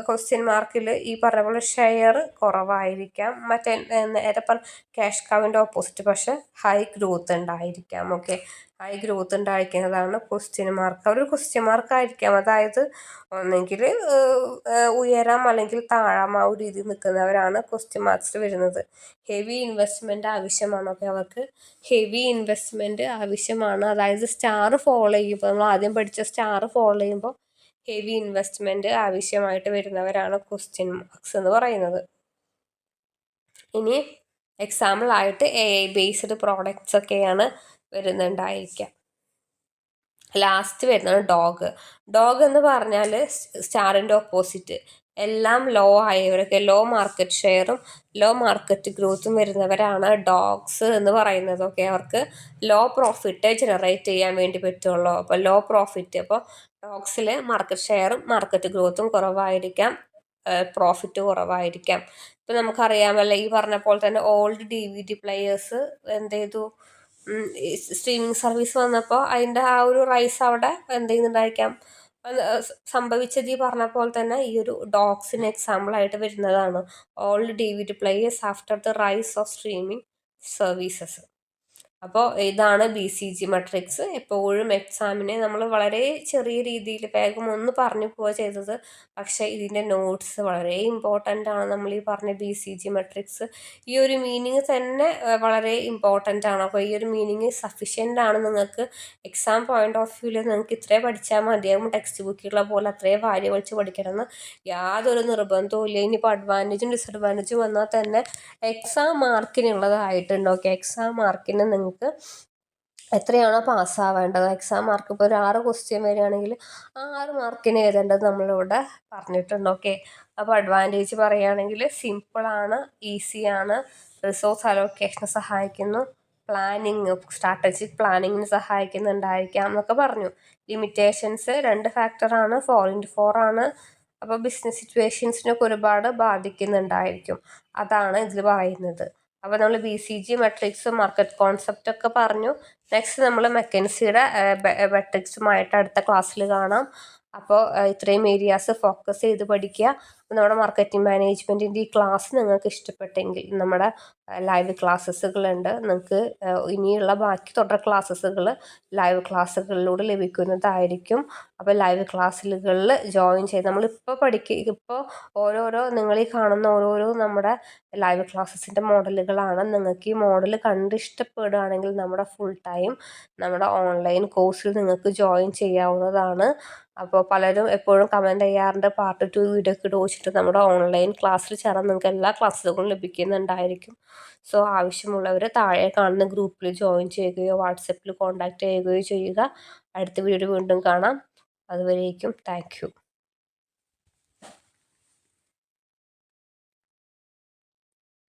ക്വസ്റ്റ്യൻ മാർക്കിൽ ഈ പറഞ്ഞ പോലെ ഷെയർ കുറവായിരിക്കാം. മറ്റേ നേരെ ക്യാഷ് കൗവിൻ്റെ ഓപ്പോസിറ്റ്, പക്ഷെ ഹൈ ഗ്രോത്ത് ഉണ്ടായിരിക്കാം. ഓക്കെ, ഹൈ ഗ്രോത്ത് ഉണ്ടായിരിക്കുന്നതാണ് ക്വസ്റ്റ്യൻ മാർക്ക്. അവർ ക്വസ്റ്റ്യൻ മാർക്ക് ആയിരിക്കാം, അതായത് ഒന്നെങ്കിൽ ഉയരാം അല്ലെങ്കിൽ താഴാം, ആ ഒരു രീതിയിൽ നിൽക്കുന്നവരാണ് ക്വസ്റ്റ്യൻ മാർക്സിൽ വരുന്നത്. ഹെവി ഇൻവെസ്റ്റ്മെൻറ്റ് ആവശ്യമാണ്. ഓക്കെ, അവർക്ക് ഹെവി ഇൻവെസ്റ്റ്മെൻറ്റ് ആവശ്യമാണ്. അതായത് സ്റ്റാർ ഫോളോ ചെയ്യുമ്പോൾ, നമ്മൾ ആദ്യം പഠിച്ച സ്റ്റാർ ഫോളോ ചെയ്യുമ്പോൾ ഹെവി ഇൻവെസ്റ്റ്മെൻറ്റ് ആവശ്യമായിട്ട് വരുന്നവരാണ് ക്വസ്റ്റ്യൻ മാർക്സ് എന്ന് പറയുന്നത്. ഇനി എക്സാമ്പിളായിട്ട് AI ബേസ്ഡ് പ്രോഡക്റ്റ്സ് ഒക്കെയാണ് വരുന്നുണ്ടായിരിക്കുക. ലാസ്റ്റ് വരുന്നത് ഡോഗ്. ഡോഗ് എന്ന് പറഞ്ഞാൽ സ്റ്റാറിൻ്റെ ഓപ്പോസിറ്റ്, എല്ലാം ലോ ആയവരൊക്കെ ലോ മാർക്കറ്റ് ഷെയറും ലോ മാർക്കറ്റ് ഗ്രോത്തും വരുന്നവരാണ് ഡോഗ്സ് എന്ന് പറയുന്നത്. ഓക്കെ, അവർക്ക് ലോ പ്രോഫിറ്റ് ജനറേറ്റ് ചെയ്യാൻ വേണ്ടി പറ്റുള്ളൂ. അപ്പോൾ ലോ പ്രോഫിറ്റ്, അപ്പോൾ ഡോഗ്സിൽ മാർക്കറ്റ് ഷെയറും മാർക്കറ്റ് ഗ്രോത്തും കുറവായിരിക്കാം, പ്രോഫിറ്റ് കുറവായിരിക്കാം. ഇപ്പം നമുക്കറിയാമല്ലോ, ഈ പറഞ്ഞ പോലെ തന്നെ ഓൾഡ് DVD പ്ലെയേഴ്സ് എന്ത് ചെയ്തു, സ്ട്രീമിംഗ് സർവീസ് വന്നപ്പോൾ അതിൻ്റെ ആ ഒരു റൈസ് അവിടെ എന്ത് ചെയ്യുന്നുണ്ടായിരിക്കാം, സംഭവിച്ചത് ഈ പറഞ്ഞ പോലെ തന്നെ ഈ ഒരു ഡോഗ്സിന് എക്സാമ്പിളായിട്ട് വരുന്നതാണ്. Old DVD players after the rise of streaming services. അപ്പോൾ ഇതാണ് BCG മെട്രിക്സ്. എപ്പോഴും എക്സാമിന് നമ്മൾ വളരെ ചെറിയ രീതിയിൽ വേഗം ഒന്ന് പറഞ്ഞു പോവുക ചെയ്തത്, പക്ഷേ ഇതിൻ്റെ നോട്ട്സ് വളരെ ഇമ്പോർട്ടൻ്റ് ആണ്. നമ്മൾ ഈ പറഞ്ഞ BCG മെട്രിക്സ് ഈ ഒരു മീനിങ് തന്നെ വളരെ ഇമ്പോർട്ടൻ്റ് ആണ്. അപ്പോൾ ഈ ഒരു മീനിങ് സഫിഷ്യൻ്റ് ആണ്. നിങ്ങൾക്ക് എക്സാം പോയിന്റ് ഓഫ് വ്യൂവിൽ നിങ്ങൾക്ക് ഇത്രയും പഠിച്ചാൽ മതിയാകും. ടെക്സ്റ്റ് ബുക്കുകളെ പോലെ അത്രയും വാരി വലിച്ച് പഠിക്കണമെന്ന് യാതൊരു നിർബന്ധവും ഇല്ല. ഇനിയിപ്പോൾ അഡ്വാൻറ്റേജും ഡിസഡ്വാൻറ്റേജും വന്നാൽ തന്നെ എക്സാം മാർക്കിനുള്ളതായിട്ടുണ്ട്. ഓക്കെ, എക്സാം മാർക്കിന് നിങ്ങൾക്ക് എത്രയാണോ പാസ്സാവേണ്ടത്, എക്സാം മാർക്ക് ഇപ്പോൾ ഒരു 6 ക്വസ്റ്റ്യൻ വരികയാണെങ്കിൽ 6 മാർക്കിന് എഴുതേണ്ടത് നമ്മളിവിടെ പറഞ്ഞിട്ടുണ്ട്. ഓക്കെ, അപ്പോൾ അഡ്വാൻറ്റേജ് പറയുകയാണെങ്കിൽ സിമ്പിളാണ്, ഈസിയാണ്, റിസോഴ്സ് അലോക്കേഷന് സഹായിക്കുന്നു, പ്ലാനിങ് സ്ട്രാറ്റജിക് പ്ലാനിങ്ങിന് സഹായിക്കുന്നുണ്ടായിരിക്കാം എന്നൊക്കെ പറഞ്ഞു. ലിമിറ്റേഷൻസ് 2 ഫാക്ടറാണ്, 4x4 ആണ്. അപ്പോൾ ബിസിനസ് സിറ്റുവേഷൻസിനൊക്കെ ഒരുപാട് ബാധിക്കുന്നുണ്ടായിരിക്കും. അതാണ് ഇതിൽ പറയുന്നത്. അപ്പോൾ നമ്മൾ BCG മെട്രിക്സും മാർക്കറ്റ് കോൺസെപ്റ്റ് ഒക്കെ പറഞ്ഞു. നെക്സ്റ്റ് നമ്മൾ മെക്കൻസിയുടെ മെട്രിക്സുമായിട്ട് അടുത്ത ക്ലാസ്സിൽ കാണാം. അപ്പോൾ ഇത്രയും ഏരിയാസ് ഫോക്കസ് ചെയ്ത് പഠിക്കുക. നമ്മുടെ മാർക്കറ്റിംഗ് മാനേജ്മെൻറ്റിൻ്റെ ഈ ക്ലാസ് നിങ്ങൾക്ക് ഇഷ്ടപ്പെട്ടെങ്കിൽ നമ്മുടെ ലൈവ് ക്ലാസ്സുകളുണ്ട്. നിങ്ങൾക്ക് ഇനിയുള്ള ബാക്കി തുടർ ക്ലാസ്സുകൾ ലൈവ് ക്ലാസ്സുകളിലൂടെ ലഭിക്കുന്നതായിരിക്കും. അപ്പോൾ ലൈവ് ക്ലാസ്സുകളിൽ ജോയിൻ ചെയ്ത് ഇപ്പോൾ ഓരോരോ നിങ്ങൾ ഈ കാണുന്ന ഓരോരോ നമ്മുടെ ലൈവ് ക്ലാസ്സസിൻ്റെ മോഡലുകളാണ്. നിങ്ങൾക്ക് ഈ മോഡൽ കണ്ട് ഇഷ്ടപ്പെടുകയാണെങ്കിൽ നമ്മുടെ ഫുൾ ടൈം നമ്മുടെ ഓൺലൈൻ കോഴ്സിൽ നിങ്ങൾക്ക് ജോയിൻ ചെയ്യാവുന്നതാണ്. അപ്പോൾ പലരും എപ്പോഴും കമൻറ്റ് ചെയ്യാറുണ്ട് പാർട്ട് 2 വീഡിയോ ഒക്കെ ചോദിച്ചിട്ട്. നമ്മുടെ ഓൺലൈൻ ക്ലാസ്സിൽ ചേർന്ന് നിങ്ങൾക്ക് എല്ലാ ക്ലാസ്സുകളും ലഭിക്കുന്നുണ്ടായിരിക്കും. സോ ആവശ്യമുള്ളവർ താഴെ കാണുന്ന ഗ്രൂപ്പിൽ ജോയിൻ ചെയ്യുകയോ വാട്സപ്പിൽ കോൺടാക്റ്റ് ചെയ്യുകയോ ചെയ്യുക. അടുത്ത വീഡിയോ വീണ്ടും കാണാം. അതുവരേക്കും താങ്ക് യു.